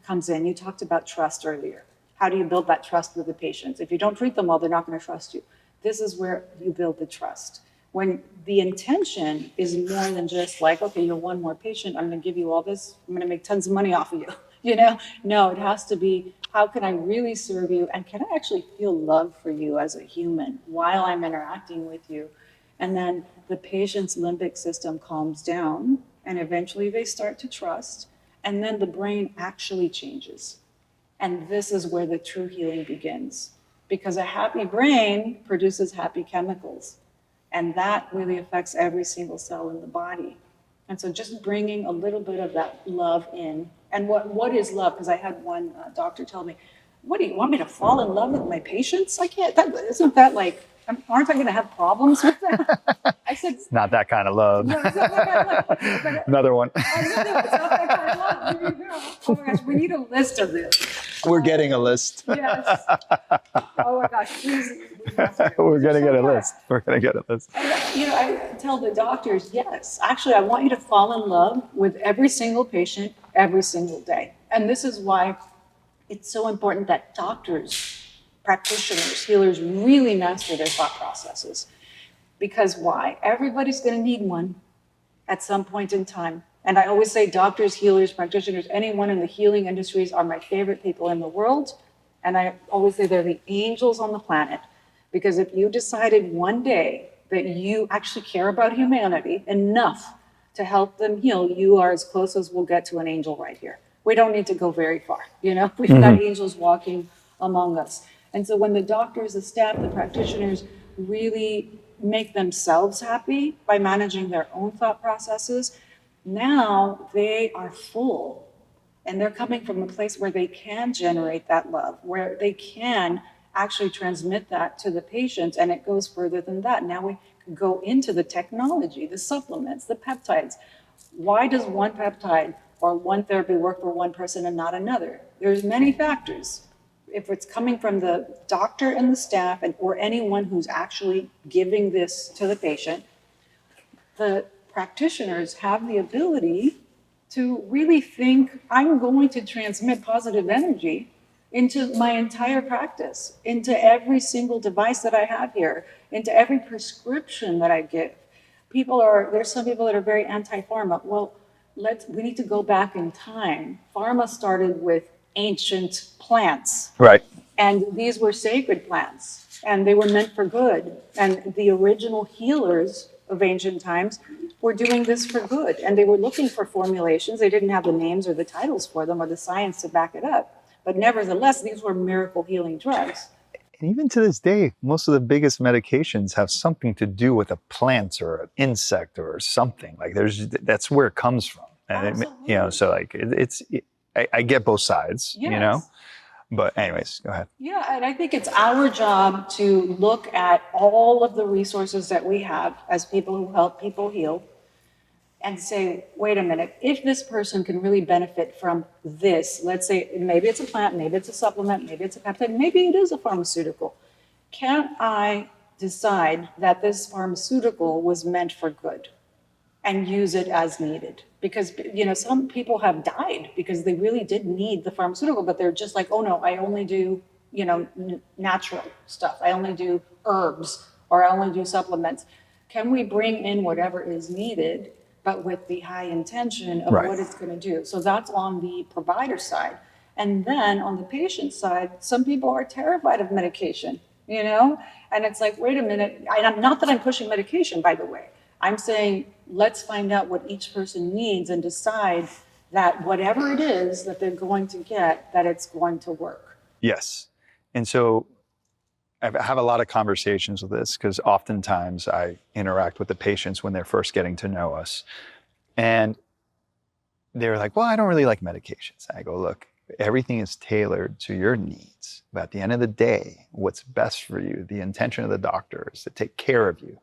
comes in. You talked about trust earlier. How do you build that trust with the patients? If you don't treat them well, they're not going to trust you. This is where you build the trust. When the intention is more than just like, okay, you're one more patient, I'm going to give you all this, I'm going to make tons of money off of you. You know, no, it has to be, how can I really serve you? And can I actually feel love for you as a human while I'm interacting with you? And then the patient's limbic system calms down and eventually they start to trust. And then the brain actually changes. And this is where the true healing begins. Because a happy brain produces happy chemicals. And that really affects every single cell in the body. And so just bringing a little bit of that love in. And what is love? Because I had one doctor tell me, what do you want me to fall in love with my patients? I can't, isn't that like, aren't I going to have problems with that? I said, It's not that kind of love. no, it's not that kind of love. Another one. I know, it's not that kind of love. Here you go. Oh my gosh, we need a list of this. We're getting a list. Yes. Oh my gosh, please. We're going to get a list. We're going to get a list. And, I tell the doctors, yes, actually, I want you to fall in love with every single patient every single day. And this is why it's so important that doctors, practitioners, healers really master their thought processes. Because why? Everybody's going to need one at some point in time. And I always say doctors, healers, practitioners, anyone in the healing industries are my favorite people in the world. And I always say they're the angels on the planet. Because if you decided one day that you actually care about humanity enough to help them heal, you are as close as we'll get to an angel right here. We don't need to go very far. We've got angels walking among us. And so when the doctors, the staff, the practitioners really make themselves happy by managing their own thought processes, now they are full. And they're coming from a place where they can generate that love, where they can actually transmit that to the patients, and it goes further than that. Now we can go into the technology, the supplements, the peptides. Why does one peptide or one therapy work for one person and not another? There's many factors. If it's coming from the doctor and the staff or anyone who's actually giving this to the patient, the practitioners have the ability to really think, I'm going to transmit positive energy into my entire practice, into every single device that I have here, into every prescription that I give. There's some people that are very anti-pharma. Well, we need to go back in time. Pharma started with ancient plants. Right. And these were sacred plants, and they were meant for good. And the original healers of ancient times were doing this for good. And they were looking for formulations. They didn't have the names or the titles for them or the science to back it up. But nevertheless, these were miracle healing drugs. And even to this day, most of the biggest medications have something to do with a plant or an insect or something. Like that's where it comes from. And so like I get both sides, Yes. But anyways, go ahead. Yeah, and I think it's our job to look at all of the resources that we have as people who help people heal and say, wait a minute, if this person can really benefit from this, let's say maybe it's a plant, maybe it's a supplement, maybe it's a peptide, maybe it is a pharmaceutical. Can I decide that this pharmaceutical was meant for good and use it as needed? Because, some people have died because they really did need the pharmaceutical, but they're just like, oh no, I only do, natural stuff. I only do herbs, or I only do supplements. Can we bring in whatever is needed, but with the high intention of what it's going to do? So that's on the provider side. And then on the patient side, some people are terrified of medication, and it's like, wait a minute, not that I'm pushing medication, by the way. I'm saying, let's find out what each person needs and decide that whatever it is that they're going to get, that it's going to work. Yes. And so I have a lot of conversations with this because oftentimes I interact with the patients when they're first getting to know us. And they're like, well, I don't really like medications. I go, look, everything is tailored to your needs. But at the end of the day, what's best for you, the intention of the doctor is to take care of you.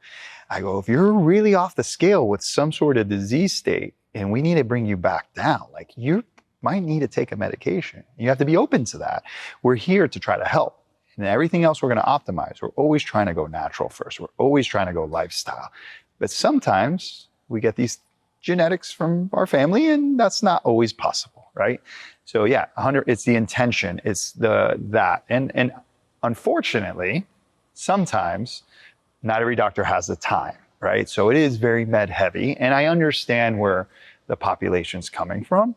I go, if you're really off the scale with some sort of disease state and we need to bring you back down, like you might need to take a medication. You have to be open to that. We're here to try to help. And everything else we're going to optimize. We're always trying to go natural first. We're always trying to go lifestyle. But sometimes we get these genetics from our family and that's not always possible, right? So yeah, it's the intention, it's that. And unfortunately, sometimes not every doctor has the time, right? So it is very med heavy. And I understand where the population's coming from.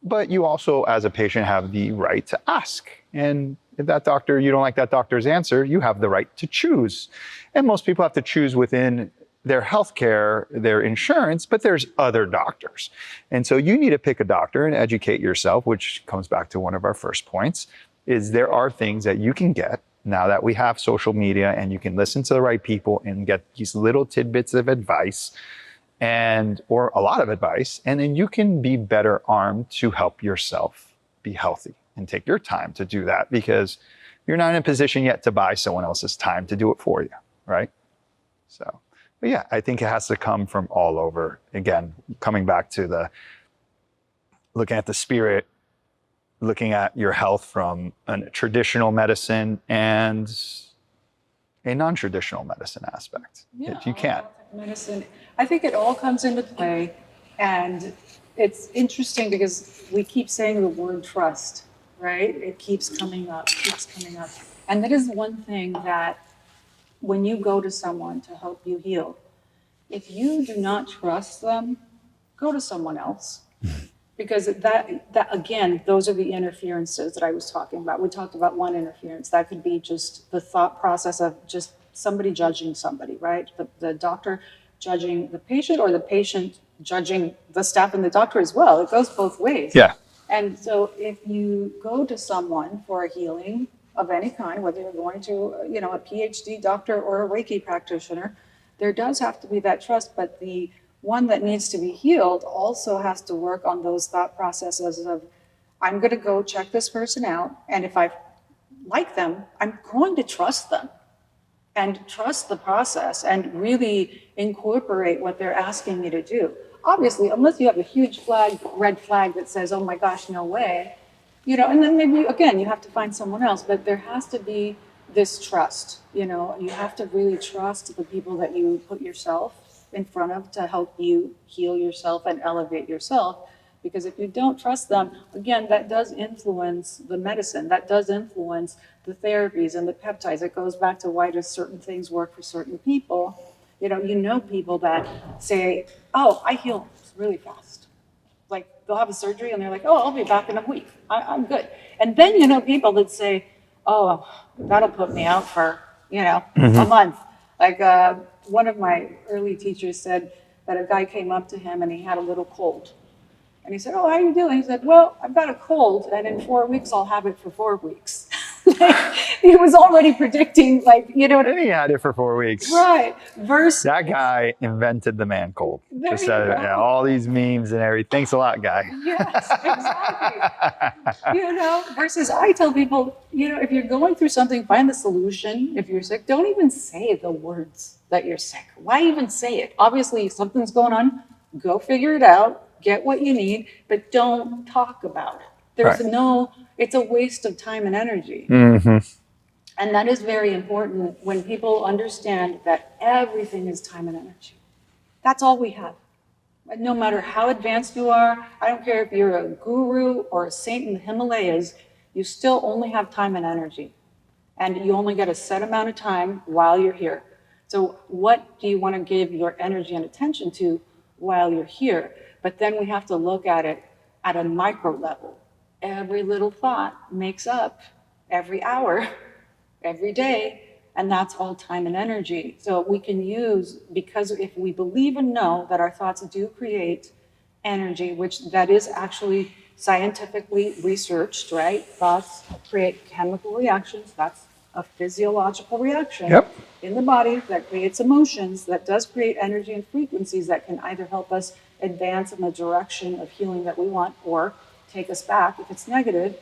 But you also, as a patient, have the right to ask. And if you don't like that doctor's answer, you have the right to choose. And most people have to choose within their healthcare, their insurance, but there's other doctors. And so you need to pick a doctor and educate yourself, which comes back to one of our first points, is there are things that you can get now that we have social media and you can listen to the right people and get these little tidbits of advice or a lot of advice, and then you can be better armed to help yourself be healthy and take your time to do that, because you're not in a position yet to buy someone else's time to do it for you, right? So, but yeah, I think it has to come from all over. Again, coming back to looking at the spirit, looking at your health from a traditional medicine and a non-traditional medicine aspect, if you can. Medicine, I think it all comes into play, and it's interesting because we keep saying the word trust, right? It keeps coming up, and that is one thing that when you go to someone to help you heal, if you do not trust them, go to someone else. Because that again, those are the interferences that I was talking about. We talked about one interference. That could be just the thought process of just somebody judging somebody, right? The doctor judging the patient, or the patient judging the staff and the doctor as well. It goes both ways. Yeah. And so if you go to someone for a healing of any kind, whether you're going to, a PhD doctor or a Reiki practitioner, there does have to be that trust, but the one that needs to be healed also has to work on those thought processes of, I'm going to go check this person out, and if I like them, I'm going to trust them and trust the process and really incorporate what they're asking me to do. Obviously, unless you have a huge red flag that says, oh my gosh, no way, and then maybe, again, you have to find someone else, but there has to be this trust. You have to really trust the people that you put yourself in front of to help you heal yourself and elevate yourself. Because if you don't trust them, again, that does influence the medicine, that does influence the therapies and the peptides. It goes back to why do certain things work for certain people. People that say, oh, I heal really fast. Like they'll have a surgery and they're like, oh, I'll be back in a week. I'm good. And then, people that say, oh, that'll put me out for, a month. Like one of my early teachers said that a guy came up to him and he had a little cold. And he said, oh, how are you doing? He said, well, I've got a cold, and in 4 weeks, I'll have it for 4 weeks. He was already predicting, And he had it for 4 weeks. Right. Versus that guy invented the man cold. There Just you go. all these memes and everything. Thanks a lot, guy. Yes, exactly. Versus I tell people, if you're going through something, find the solution. If you're sick, don't even say the words that you're sick. Why even say it? Obviously, something's going on. Go figure it out. Get what you need, but don't talk about it. There's it's a waste of time and energy. Mm-hmm. And that is very important when people understand that everything is time and energy. That's all we have. No matter how advanced you are, I don't care if you're a guru or a saint in the Himalayas, you still only have time and energy. And you only get a set amount of time while you're here. So what do you want to give your energy and attention to while you're here? But then we have to look at it at a micro level. Every little thought makes up every hour, every day, and that's all time and energy. So we can use, because if we believe and know that our thoughts do create energy, which that is actually scientifically researched, right? Thoughts create chemical reactions. That's a physiological reaction in the body that creates emotions, that does create energy and frequencies that can either help us advance in the direction of healing that we want or take us back if it's negative.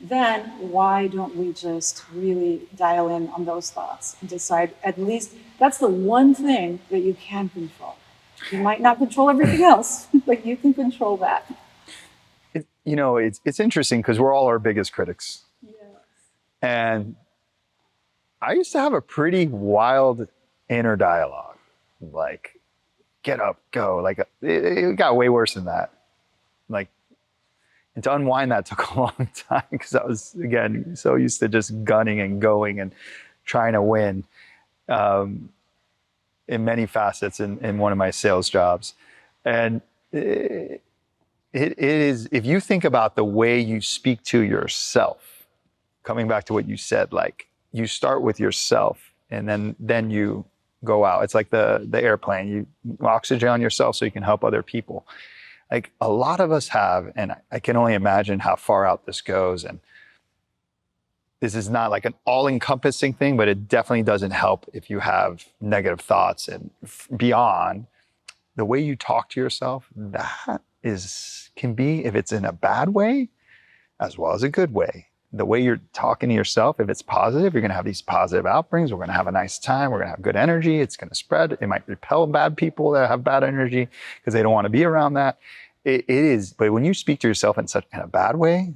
Then why don't we just really dial in on those thoughts and decide, at least that's the one thing that you can control. You might not control everything else, but you can control that. It's interesting because we're all our biggest critics. Yes. And I used to have a pretty wild inner dialogue, like, get up, go. Like, it got way worse than that. Like, and to unwind that took a long time because I was, again, so used to just gunning and going and trying to win in many facets in one of my sales jobs. And it is, if you think about the way you speak to yourself, coming back to what you said, like, you start with yourself and then you go out. It's like the airplane. You oxygen on yourself so you can help other people. Like a lot of us have, and I can only imagine how far out this goes. And this is not like an all-encompassing thing, but it definitely doesn't help if you have negative thoughts and beyond. The way you talk to yourself, that can be, if it's in a bad way, as well as a good way. The way you're talking to yourself, if it's positive, you're going to have these positive outbrings. We're going to have a nice time. We're going to have good energy. It's going to spread. It might repel bad people that have bad energy because they don't want to be around that. It is, but when you speak to yourself in a bad way,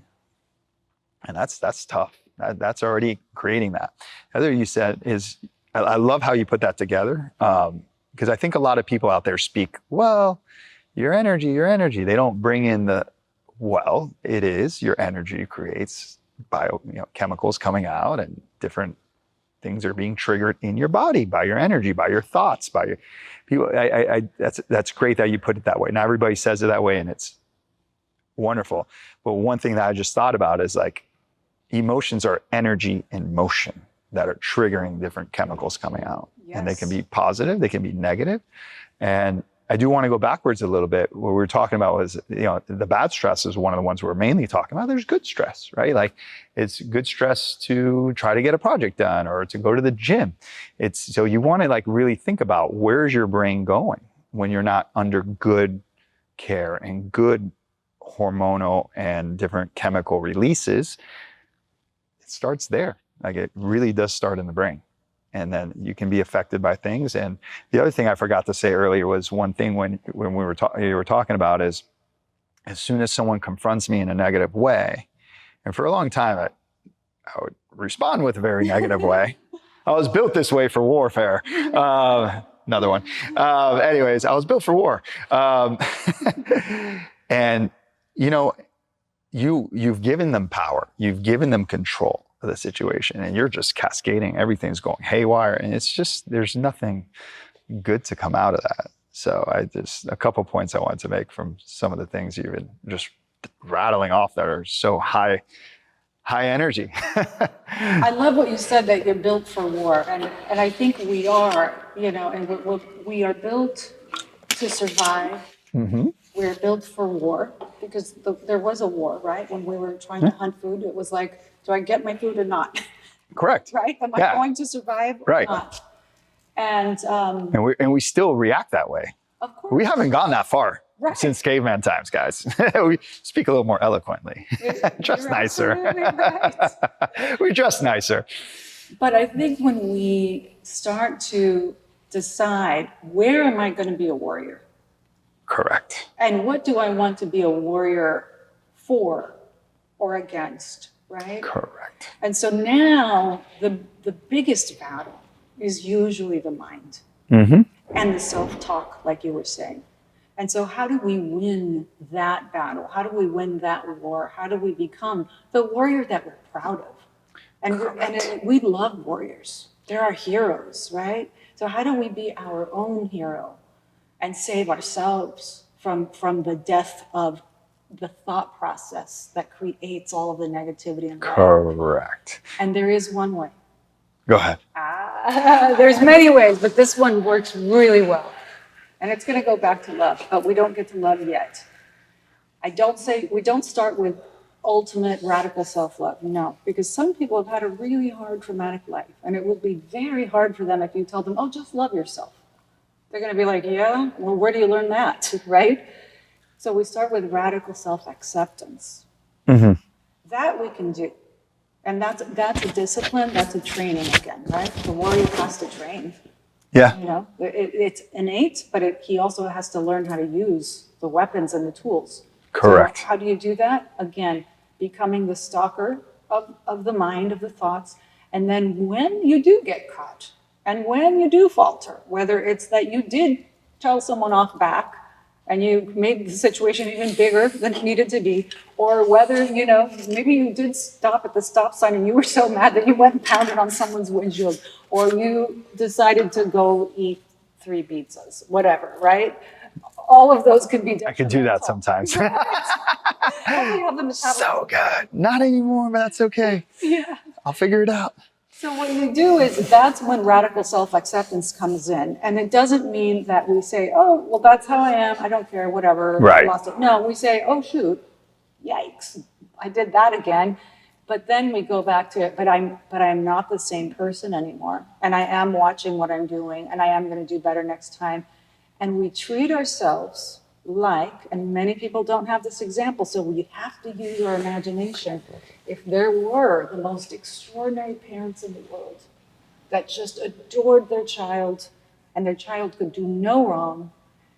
and that's tough. That's already creating that. The other you said is, I love how you put that together, because I think a lot of people out there speak, well, your energy. They don't bring in it is your energy creates chemicals coming out, and different things are being triggered in your body by your energy, by your thoughts, by your people. That's great that you put it that way. Now everybody says it that way, and it's wonderful. But one thing that I just thought about is like, emotions are energy in motion that are triggering different chemicals coming out. Yes. And they can be positive, they can be negative. And I do want to go backwards a little bit. What we were talking about was, the bad stress is one of the ones we're mainly talking about. There's good stress, right? Like it's good stress to try to get a project done or to go to the gym. So you want to like really think about, where's your brain going when you're not under good care and good hormonal and different chemical releases. It starts there. Like it really does start in the brain. And then you can be affected by things. And the other thing I forgot to say earlier was one thing when you were talking about is, as soon as someone confronts me in a negative way, and for a long time I would respond with a very negative way. I was built this way for warfare. Another one. Anyways, I was built for war. And you've given them power. You've given them control of the situation, and you're just cascading. Everything's going haywire, and it's just, there's nothing good to come out of that. So a couple points I wanted to make from some of the things you've been just rattling off that are so high energy. I love what you said, that you're built for war, and I think we are, and we are built to survive. Mm-hmm. We're built for war because there was a war, right? When we were trying to hunt food, it was like, do I get my food or not? Correct. Right? Am I going to survive or not? And we still react that way. Of course. We haven't gone that far since caveman times, guys. We speak a little more eloquently. Dress nicer. Right. We dress nicer. But I think when we start to decide, where am I going to be a warrior? Correct. And what do I want to be a warrior for or against, right? Correct. And so now the biggest battle is usually the mind and the self-talk, like you were saying. And so how do we win that battle? How do we win that war? How do we become the warrior that we're proud of? And we love warriors. They're our heroes, right? So how do we be our own hero and save ourselves from the death of the thought process that creates all of the negativity and correct. And there is one way. Go ahead. There's many ways, but this one works really well. And it's going to go back to love, but we don't get to love yet. We don't start with ultimate radical self-love, no, because some people have had a really hard traumatic life, and it will be very hard for them if you tell them, oh, just love yourself. They're going to be like, yeah, well, where do you learn that, right? So we start with radical self-acceptance. Mm-hmm. That we can do. And that's a discipline, that's a training again, right? The warrior has to train. Yeah. It's innate, but he also has to learn how to use the weapons and the tools. Correct. So how do you do that? Again, becoming the stalker of the mind, of the thoughts. And then when you do get caught, and when you do falter, whether it's that you did tell someone off back and you made the situation even bigger than it needed to be, or whether, maybe you did stop at the stop sign and you were so mad that you went and pounded on someone's windshield, or you decided to go eat 3 pizzas, whatever, right? All of those can be detrimental. I can do that sometimes. Have them so good. Not anymore, but that's okay. Yeah. I'll figure it out. So what you do is that's when radical self-acceptance comes in. And it doesn't mean that we say, oh, well, that's how I am. I don't care, whatever. I Right. lost it. No, we say, oh, shoot, yikes, I did that again. But then we go back to it, but I'm not the same person anymore. And I am watching what I'm doing, and I am going to do better next time. And we treat ourselves like, and many people don't have this example, so we have to use our imagination. If there were the most extraordinary parents in the world that just adored their child, and their child could do no wrong,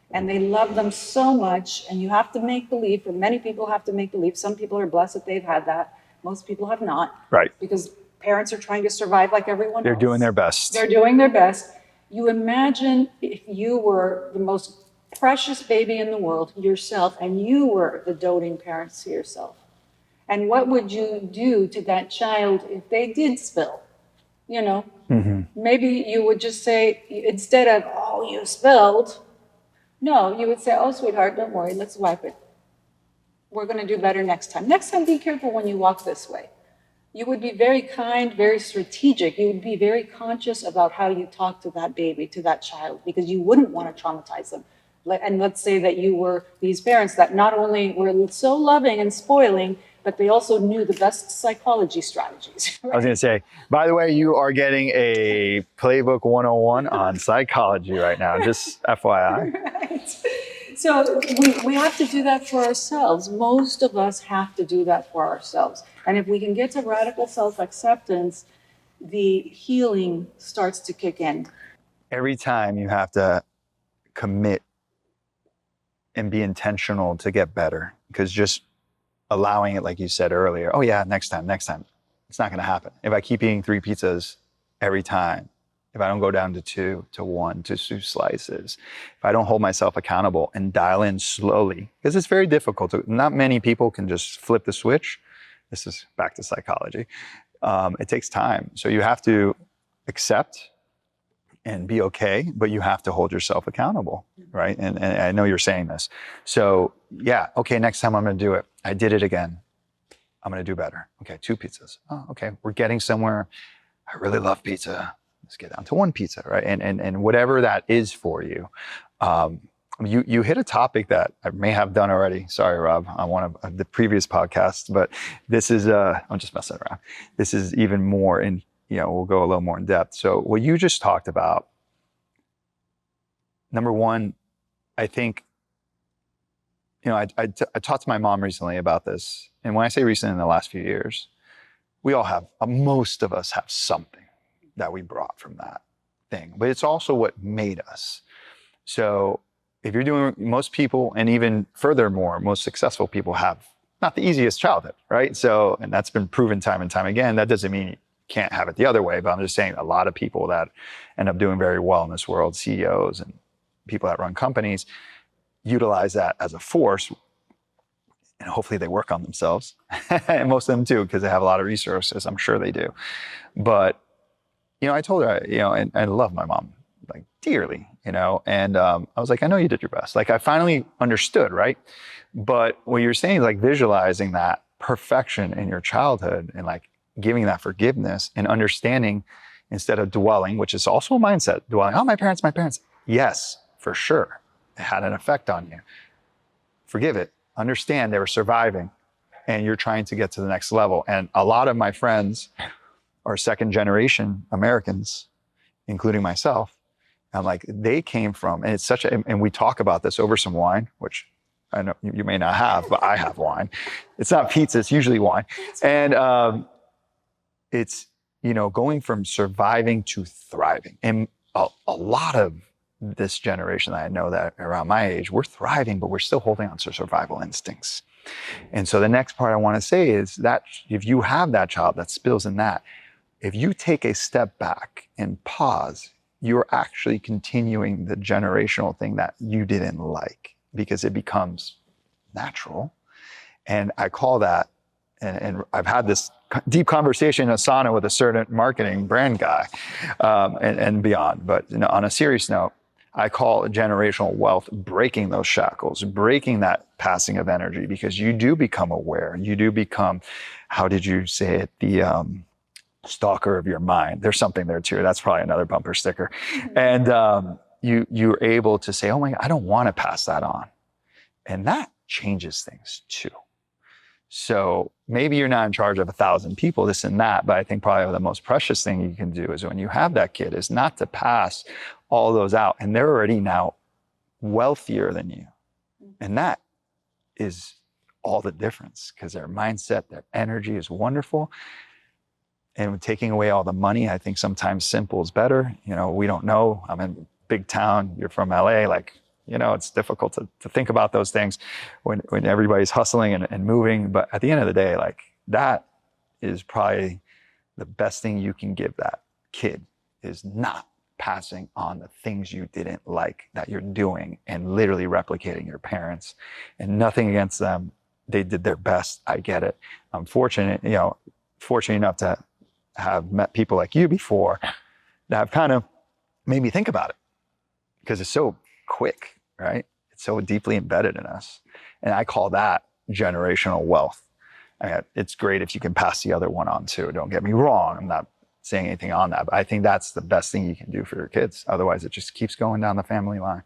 and they love them so much, and you have to make believe, or many people have to make believe, some people are blessed that they've had that, most people have not. Right. Because parents are trying to survive like everyone They're else. doing their best. They're doing their best. You imagine if you were the most precious baby in the world yourself, and you were the doting parents to yourself. And what would you do to that child if they did spill? You know, maybe you would just say, instead of, oh, you spilled, no, you would say, oh, sweetheart, don't worry, let's wipe it. We're going to do better next time. Next time, be careful when you walk this way. You would be very kind, very strategic. You would be very conscious about how you talk to that baby, to that child, because you wouldn't want to traumatize them. And let's say that you were these parents that not only were so loving and spoiling, but they also knew the best psychology strategies. I was going to say, by the way, you are getting a Playbook 101 on psychology right now, just FYI. Right. So we have to do that for ourselves. Most of us have to do that for ourselves. And if we can get to radical self-acceptance, the healing starts to kick in. Every time you have to commit and be intentional to get better, because just allowing it, like you said earlier, oh yeah, next time, it's not going to happen. If I keep eating 3 pizzas every time, if I don't go down to 2, to 1, to 2 slices, if I don't hold myself accountable and dial in slowly, because it's very difficult. Not many people can just flip the switch. This is back to psychology. It takes time. So you have to accept and be okay, but you have to hold yourself accountable, right? And I know you're saying this. So yeah, okay, next time I'm going to do it. I did it again. I'm going to do better. Okay, 2 pizzas. Oh, okay, we're getting somewhere. I really love pizza. Let's get down to 1 pizza, right? And whatever that is for you. You hit a topic that I may have done already. Sorry, Rob, on one of the previous podcasts, but this is, I'm just messing around. This is even more in, we'll go a little more in depth. So what you just talked about, number one, I think, I talked to my mom recently about this. And when I say recent, in the last few years, we all have, most of us have something that we brought from that thing, but it's also what made us. So if you're doing, most people, and even furthermore, most successful people have not the easiest childhood, right? So, and that's been proven time and time again. That doesn't mean you can't have it the other way, but I'm just saying a lot of people that end up doing very well in this world, CEOs and people that run companies, utilize that as a force, and hopefully they work on themselves. And most of them do, because they have a lot of resources. I'm sure they do. But I told her, and I love my mom like dearly, and I was like, I know you did your best. Like I finally understood, right? But what you're saying is like visualizing that perfection in your childhood and like giving that forgiveness and understanding instead of dwelling, which is also a mindset, dwelling, oh, my parents. Yes, for sure. It had an effect on you. Forgive it. Understand they were surviving and you're trying to get to the next level. And a lot of my friends are 2nd generation Americans, including myself. I'm like, they came from, and it's such a, and we talk about this over some wine, which I know you may not have, but I have wine. It's not pizza, it's usually wine. And it's, going from surviving to thriving. And a lot of this generation that I know that around my age, we're thriving, but we're still holding on to survival instincts. And so the next part I want to say is that if you have that child that spills in that, if you take a step back and pause, you're actually continuing the generational thing that you didn't like, because it becomes natural. And I call that, and I've had this deep conversation in Asana with a certain marketing brand guy and beyond. But on a serious note, I call generational wealth breaking those shackles, breaking that passing of energy, because you do become aware. You do become, how did you say it? stalker of your mind. There's something there too. That's probably another bumper sticker. And you're able to say, oh my God, I don't want to pass that on. And that changes things too. So maybe you're not in charge of 1,000 people, this and that, but I think probably the most precious thing you can do is when you have that kid is not to pass all those out. And they're already now wealthier than you. And that is all the difference because their mindset, their energy is wonderful. And with taking away all the money, I think sometimes simple is better. You know, we don't know. I'm in a big town. You're from LA. Like, you know, it's difficult to think about those things when everybody's hustling and moving. But at the end of the day, like that is probably the best thing you can give that kid is not passing on the things you didn't like that you're doing and literally replicating your parents. And nothing against them. They did their best. I get it. I'm fortunate enough to have met people like you before that have kind of made me think about it because it's so quick, right? It's so deeply embedded in us. And I call that generational wealth. I mean, it's great if you can pass the other one on too. Don't get me wrong. I'm not saying anything on that, but I think that's the best thing you can do for your kids. Otherwise, it just keeps going down the family line.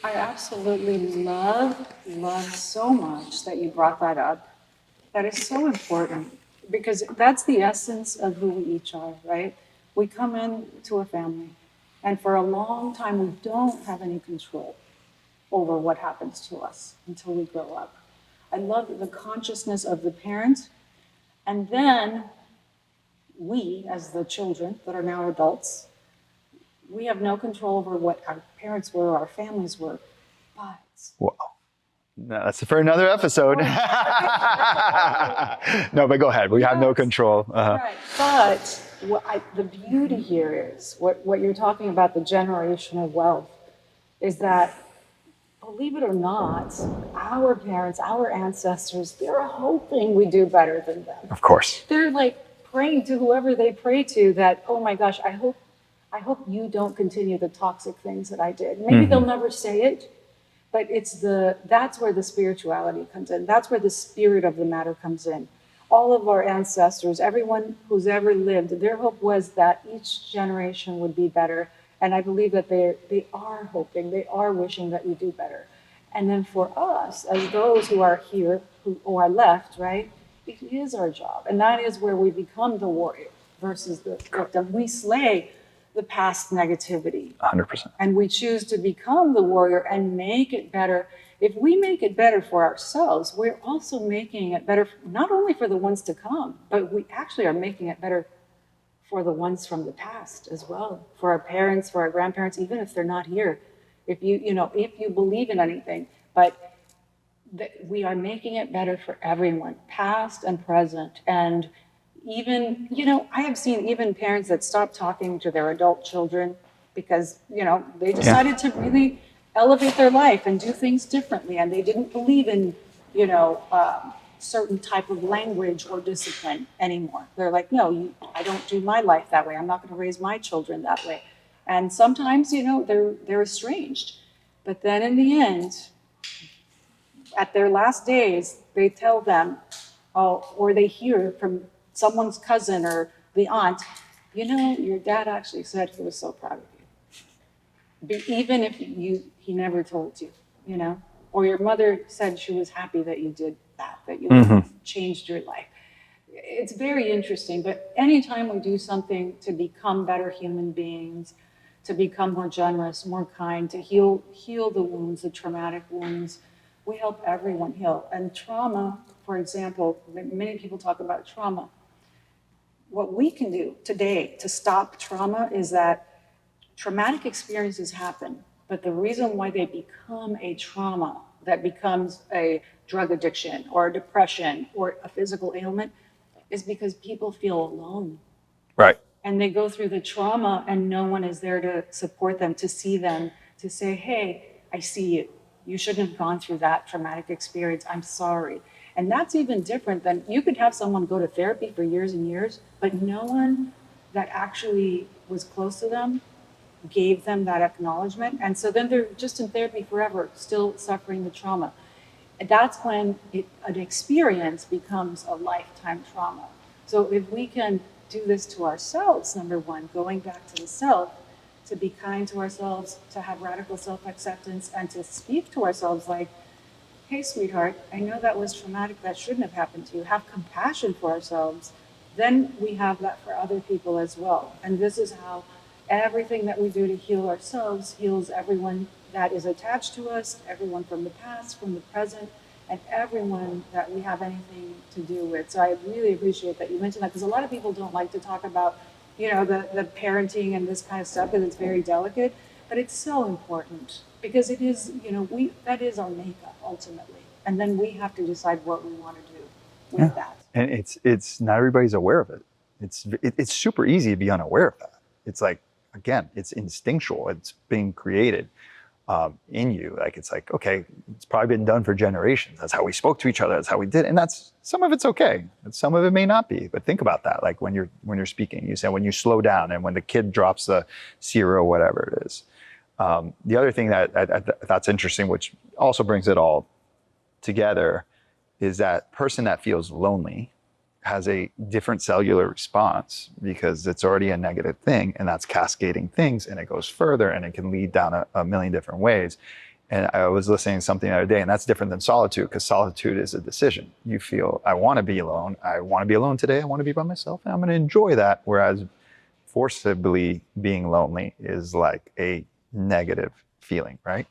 I absolutely love so much that you brought that up. That is so important because that's the essence of who we each are, right? We come into a family and for a long time, we don't have any control over what happens to us until we grow up. I love the consciousness of the parent. And then we, as the children that are now adults, we have no control over what our parents were or our families were. But Wow. No, that's for another episode. No, but go ahead. We have no control. right. But the beauty here is what you're talking about, the generational wealth, is that, believe it or not, our parents, our ancestors, they're hoping we do better than them. Of course. They're like praying to whoever they pray to that, oh my gosh, I hope you don't continue the toxic things that I did. Maybe they'll never say it, but that's where the spirituality comes in. That's where the spirit of the matter comes in. All of our ancestors, everyone who's ever lived, their hope was that each generation would be better. And I believe that they are hoping, they are wishing that we do better. And then for us, as those who are here, who are left, right, it is our job. And that is where we become the warrior versus the victim. We slay the past negativity. 100%. And we choose to become the warrior and make it better. If we make it better for ourselves, we're also making it better not only for the ones to come, but we actually are making it better for the ones from the past as well, for our parents, for our grandparents, even if they're not here. If you believe in anything, but we are making it better for everyone, past and present. And even, I have seen even parents that stop talking to their adult children because, they decided to really elevate their life and do things differently. And they didn't believe in, certain type of language or discipline anymore. They're like, no, I don't do my life that way. I'm not going to raise my children that way. And sometimes, they're estranged. But then in the end, at their last days, they tell them, or they hear from someone's cousin or the aunt, your dad actually said he was so proud of you. Even if he never told you, or your mother said she was happy that you did that you changed your life. It's very interesting, but anytime we do something to become better human beings, to become more generous, more kind, to heal the wounds, the traumatic wounds, we help everyone heal. And trauma, for example, many people talk about trauma. What we can do today to stop trauma is that traumatic experiences happen, but the reason why they become a trauma that becomes a drug addiction or a depression or a physical ailment is because people feel alone. Right. And they go through the trauma and no one is there to support them, to see them, to say, hey, I see you. You shouldn't have gone through that traumatic experience. I'm sorry. And that's even different than you could have someone go to therapy for years and years, but no one that actually was close to them gave them that acknowledgement. And so then they're just in therapy forever, still suffering the trauma. And that's when an experience becomes a lifetime trauma. So if we can do this to ourselves, number one, going back to the self, to be kind to ourselves, to have radical self-acceptance, and to speak to ourselves like, hey, sweetheart, I know that was traumatic, that shouldn't have happened to you. Have compassion for ourselves. Then we have that for other people as well. And this is how everything that we do to heal ourselves heals everyone that is attached to us, everyone from the past, from the present, and everyone that we have anything to do with. So I really appreciate that you mentioned that, because a lot of people don't like to talk about, you know, the parenting and this kind of stuff, because it's very delicate, but it's so important, because it is, you know, that is our makeup ultimately. And then we have to decide what we want to do with that. And it's not everybody's aware of it. It's super easy to be unaware of that. It's like, again, it's instinctual. It's being created in you. Like, it's like, okay, it's probably been done for generations. That's how we spoke to each other. That's how we did. And that's, some of it's okay. And some of it may not be, but think about that. Like when you're speaking, you say, when you slow down and when the kid drops the cereal, whatever it is. The other thing that's interesting, which also brings it all together, is that person that feels lonely has a different cellular response, because it's already a negative thing, and that's cascading things, and it goes further, and it can lead down a million different ways. And I was listening to something the other day, and that's different than solitude, because solitude is a decision. You feel, I want to be alone. I want to be alone today. I want to be by myself, and I'm going to enjoy that. Whereas forcibly being lonely is like a negative feeling, right?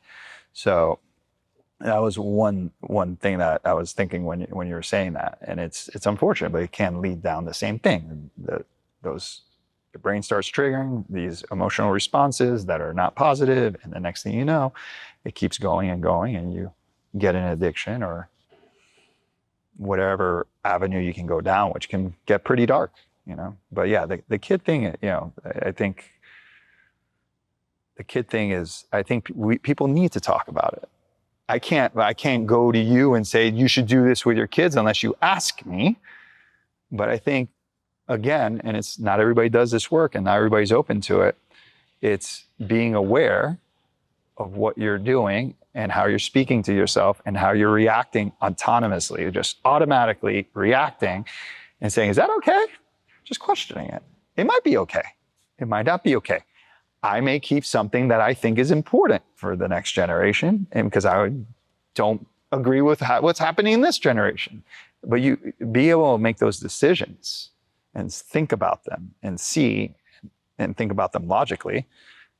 So that was one thing that I was thinking when you were saying that, and it's unfortunate, but it can lead down the same thing. The brain starts triggering these emotional responses that are not positive, and the next thing you know, it keeps going and going, and you get an addiction or whatever avenue you can go down, which can get pretty dark, you know. But yeah, the kid thing, you know, I think the kid thing is, I think people need to talk about it. I can't go to you and say, you should do this with your kids unless you ask me. But I think, again, and it's not everybody does this work and not everybody's open to it. It's being aware of what you're doing and how you're speaking to yourself and how you're reacting autonomously, just automatically reacting and saying, is that okay? Just questioning it. It might be okay. It might not be okay. I may keep something that I think is important for the next generation, and because I don't agree with what's happening in this generation. But you be able to make those decisions and think about them and see and think about them logically,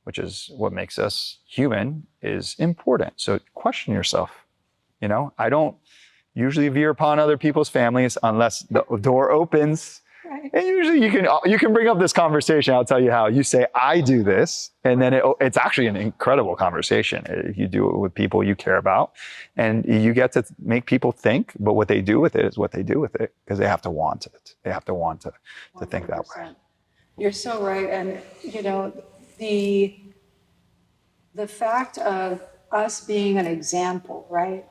which is what makes us human, is important. So question yourself. You know, I don't usually veer upon other people's families unless the door opens. Right. And usually you can bring up this conversation. I'll tell you how. You say, I do this, and then it's actually an incredible conversation if you do it with people you care about, and you get to make people think. But what they do with it is what they do with it, because they have to want it. They have to want to think that way. You're so right, and you know the fact of us being an example, right?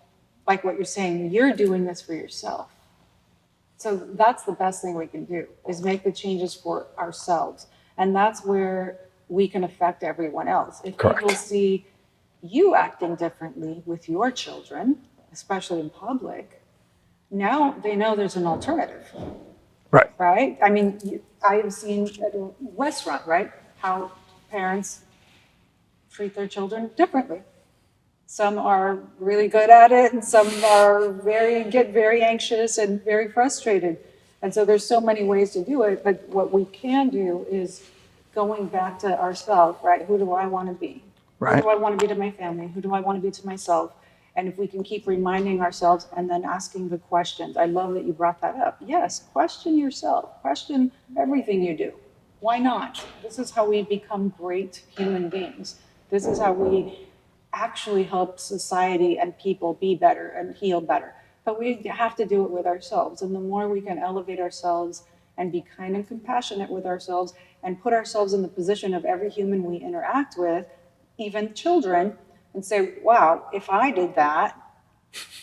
Like what you're saying, you're doing this for yourself. So that's the best thing we can do, is make the changes for ourselves. And that's where we can affect everyone else. If Correct. people see you acting differently with your children, especially in public, now they know there's an alternative. Right. Right? I mean, I have seen at a restaurant, right, how parents treat their children differently. Some are really good at it, and some are get very anxious and very frustrated. And so there's so many ways to do it, but what we can do is going back to ourselves, right? Who do I want to be? Right. Who do I want to be to my family? Who do I want to be to myself? And if we can keep reminding ourselves and then asking the questions. I love that you brought that up. Yes, question yourself. Question everything you do. Why not? This is how we become great human beings. This is how we actually help society and people be better and heal better. But we have to do it with ourselves. And the more we can elevate ourselves and be kind and compassionate with ourselves and put ourselves in the position of every human we interact with, even children, and say, wow, if I did that,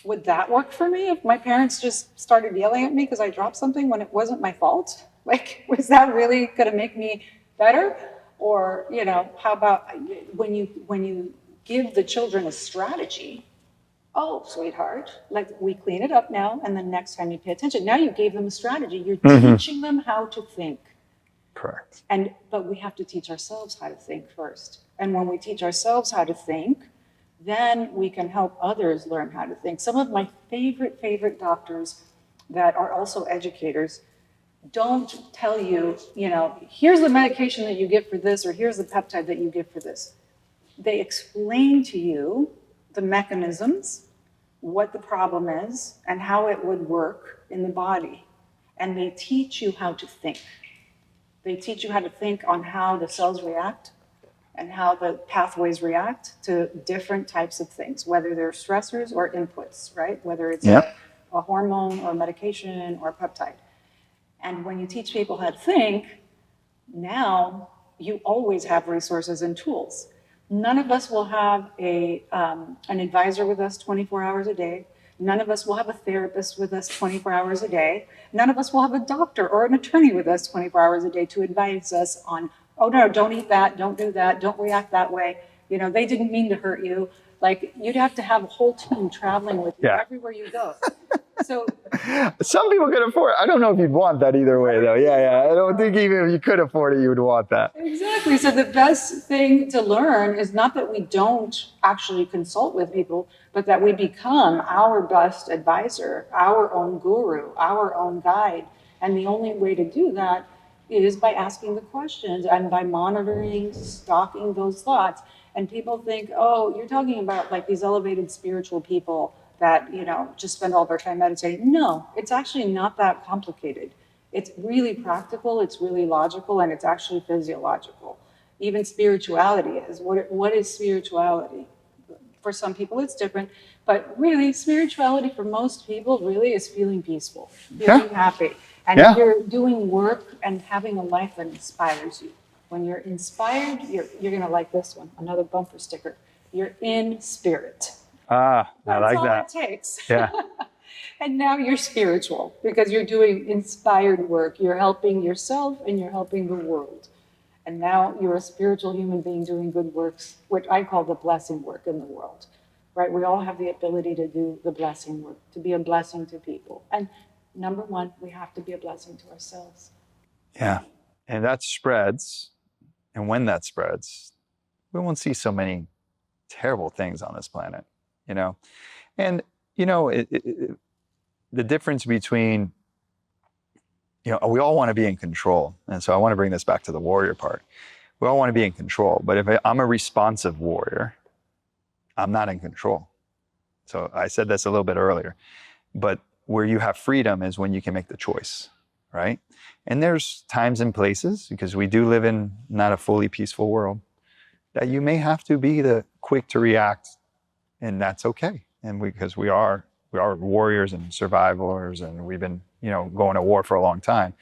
would that work for me? If my parents just started yelling at me because I dropped something when it wasn't my fault? Like, was that really gonna make me better? Or, you know, how about when you give the children a strategy? Oh, sweetheart, like, we clean it up now, and then next time you pay attention. Now you gave them a strategy. You're teaching them how to think. Correct. But we have to teach ourselves how to think first. And when we teach ourselves how to think, then we can help others learn how to think. Some of my favorite doctors that are also educators don't tell you, here's the medication that you get for this, or here's the peptide that you get for this. They explain to you the mechanisms, what the problem is, and how it would work in the body. And they teach you how to think. They teach you how to think on how the cells react and how the pathways react to different types of things, whether they're stressors or inputs, right? Whether it's Yep. a hormone or medication or a peptide. And when you teach people how to think, now you always have resources and tools. None of us will have an advisor with us 24 hours a day. None of us will have a therapist with us 24 hours a day. None of us will have a doctor or an attorney with us 24 hours a day to advise us on, oh no, don't eat that, don't do that, don't react that way. They didn't mean to hurt you. Like, you'd have to have a whole team traveling with you everywhere you go. So some people could afford it. I don't know if you'd want that either way, though. Yeah. I don't think even if you could afford it, you would want that. exactly. So the best thing to learn is not that we don't actually consult with people, but that we become our best advisor, our own guru, our own guide. And the only way to do that is by asking the questions and by monitoring, stalking those thoughts. And people think, oh, you're talking about like these elevated spiritual people that, just spend all their time meditating. No, it's actually not that complicated. It's really practical, it's really logical, and it's actually physiological. Even spirituality is. What is spirituality? For some people, it's different. But really, spirituality for most people really is feeling peaceful, feeling happy. And you're doing work and having a life that inspires you. When you're inspired, you're going to like this one, another bumper sticker. You're in spirit. I like that. That's all it takes. Yeah. And now you're spiritual because you're doing inspired work. You're helping yourself and you're helping the world. And now you're a spiritual human being doing good works, which I call the blessing work in the world, right? We all have the ability to do the blessing work, to be a blessing to people. And number one, we have to be a blessing to ourselves. Yeah. And that spreads. And when that spreads, we won't see so many terrible things on this planet, And, the difference between, we all want to be in control. And so I want to bring this back to the warrior part. We all want to be in control. But if I'm a responsive warrior, I'm not in control. So I said this a little bit earlier. But where you have freedom is when you can make the choice, right? And there's times and places, because we do live in not a fully peaceful world, that you may have to be the quick to react, and that's okay. And because we are warriors and survivors, and we've been, going to war for a long time.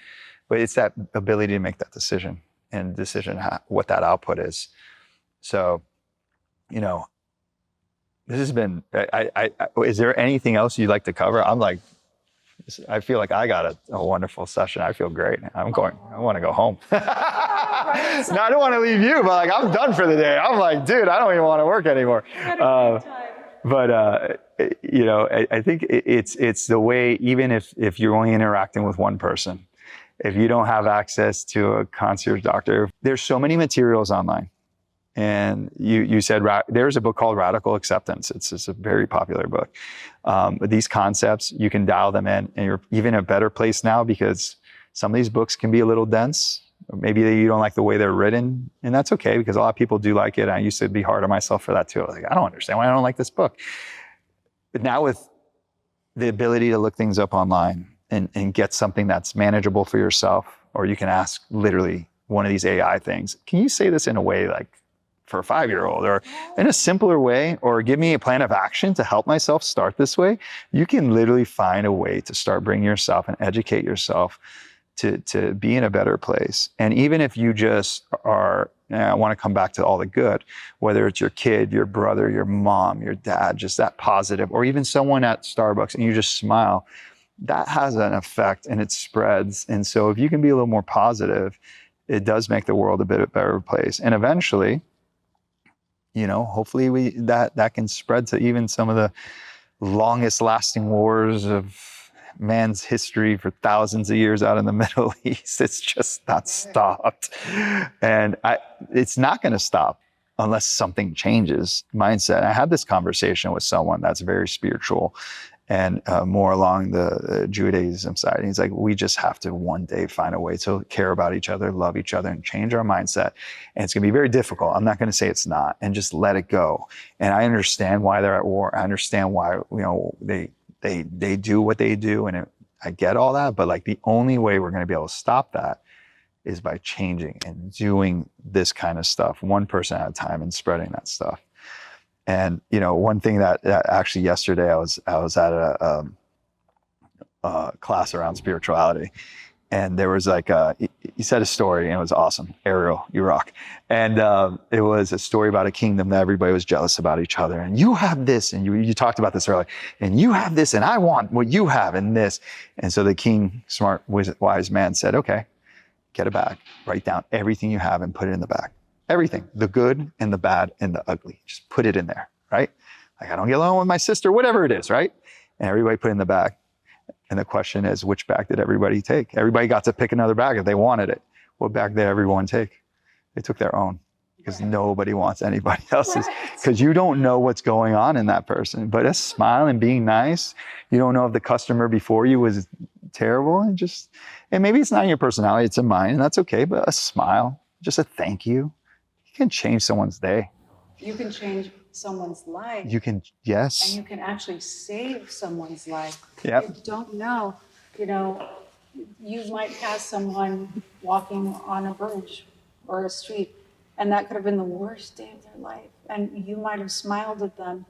But it's that ability to make that decision and what that output is. So, this has been. Is there anything else you'd like to cover? I feel like I got a wonderful session. I feel great. I want to go home. No, I don't want to leave you, but I'm done for the day. I'm like, dude, I don't even want to work anymore. But I think it's the way, even if you're only interacting with one person, if you don't have access to a concierge doctor, there's so many materials online. And you said there's a book called Radical Acceptance. It's a very popular book. But these concepts, you can dial them in, and you're even in a better place now because some of these books can be a little dense. Maybe you don't like the way they're written, and that's okay because a lot of people do like it. I used to be hard on myself for that too. I was like, I don't understand why I don't like this book. But now with the ability to look things up online and get something that's manageable for yourself, or you can ask literally one of these AI things, can you say this in a way like for a 5-year-old, or in a simpler way, or give me a plan of action to help myself start this way? You can literally find a way to start bringing yourself and educate yourself to be in a better place. And even if you just are, I want to come back to all the good, whether it's your kid, your brother, your mom, your dad, just that positive, or even someone at Starbucks and you just smile, that has an effect and it spreads. And so if you can be a little more positive, it does make the world a bit better place. And eventually, hopefully that can spread to even some of the longest lasting wars of man's history for thousands of years out in the Middle East. It's just not stopped. And it's not going to stop unless something changes mindset. I had this conversation with someone that's very spiritual and more along the Judaism side. And he's like, we just have to one day find a way to care about each other, love each other, and change our mindset. And it's going to be very difficult. I'm not going to say it's not, and just let it go. And I understand why they're at war. I understand why, they do what they do, and I get all that. But like, the only way we're going to be able to stop that is by changing and doing this kind of stuff, one person at a time, and spreading that stuff. And, one thing that actually yesterday I was at a class around spirituality, and there was like he said a story, and it was awesome. Ariel, you rock. And it was a story about a kingdom that everybody was jealous about each other. And you have this, and you talked about this earlier, and you have this, and I want what you have and this. And so the king, smart, wise man, said, okay, get a bag, write down everything you have and put it in the bag. Everything, the good and the bad and the ugly, just put it in there, right? Like, I don't get along with my sister, whatever it is, right? And everybody put it in the bag. And the question is, which bag did everybody take? Everybody got to pick another bag if they wanted it. What bag did everyone take? They took their own, because nobody wants anybody else's, because you don't know what's going on in that person. But a smile and being nice, you don't know if the customer before you was terrible, and maybe it's not in your personality, it's in mine, and that's okay. But a smile, just a thank you, can change someone's day. You can change someone's life. You can, yes. And you can actually save someone's life. Yep. You don't know, you might pass someone walking on a bridge or a street, and that could have been the worst day of their life. And you might have smiled at them,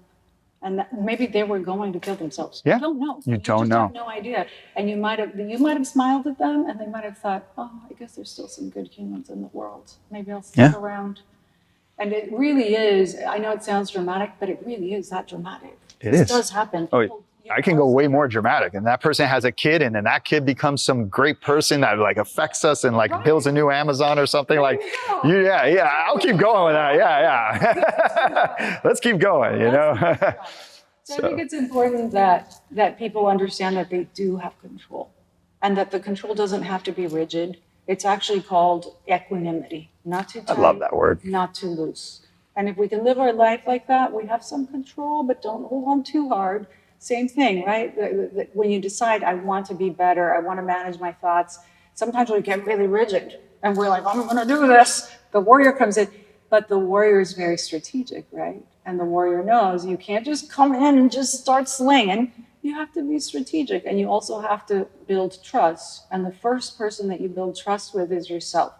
and maybe they were going to kill themselves. Yeah. You don't know. You don't know. have no idea. And you might have smiled at them, and they might have thought, oh, I guess there's still some good humans in the world. Maybe I'll stick around. And it really is, I know it sounds dramatic, but it really is that dramatic. It does happen. Oh, I can go way more dramatic. And that person has a kid, and then that kid becomes some great person that like affects us and like builds a new Amazon or something. Like, I'll keep going with that. Yeah. Let's keep going, So I think it's important that people understand that they do have control, and that the control doesn't have to be rigid. It's actually called equanimity, not too tight. I love that word. Not too loose. And if we can live our life like that, we have some control, but don't hold on too hard. Same thing, right? When you decide, I want to be better, I want to manage my thoughts, sometimes we get really rigid and we're like, I'm going to do this. The warrior comes in, but the warrior is very strategic, right? And the warrior knows you can't just come in and just start slinging. You have to be strategic, and you also have to build trust. And the first person that you build trust with is yourself,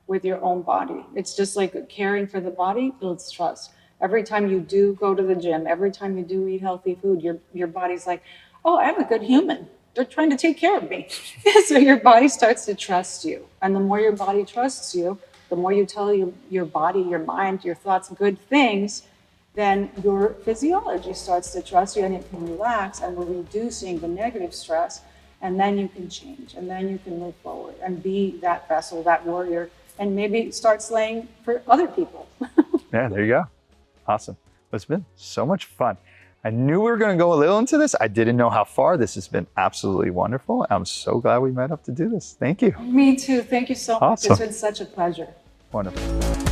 with your own body. It's just like caring for the body builds trust. Every time you do go to the gym, every time you do eat healthy food, your body's like, oh, I'm a good human. They're trying to take care of me. So your body starts to trust you. And the more your body trusts you, the more you tell your body, your mind, your thoughts good things, then your physiology starts to trust you, and it can relax, and we're reducing the negative stress, and then you can change, and then you can move forward and be that vessel, that warrior, and maybe start slaying for other people. Yeah, there you go. Awesome. It's been so much fun. I knew we were going to go a little into this. I didn't know how far. This has been absolutely wonderful. I'm so glad we met up to do this. Thank you. Me too. Thank you so much. Awesome. It's been such a pleasure. Wonderful.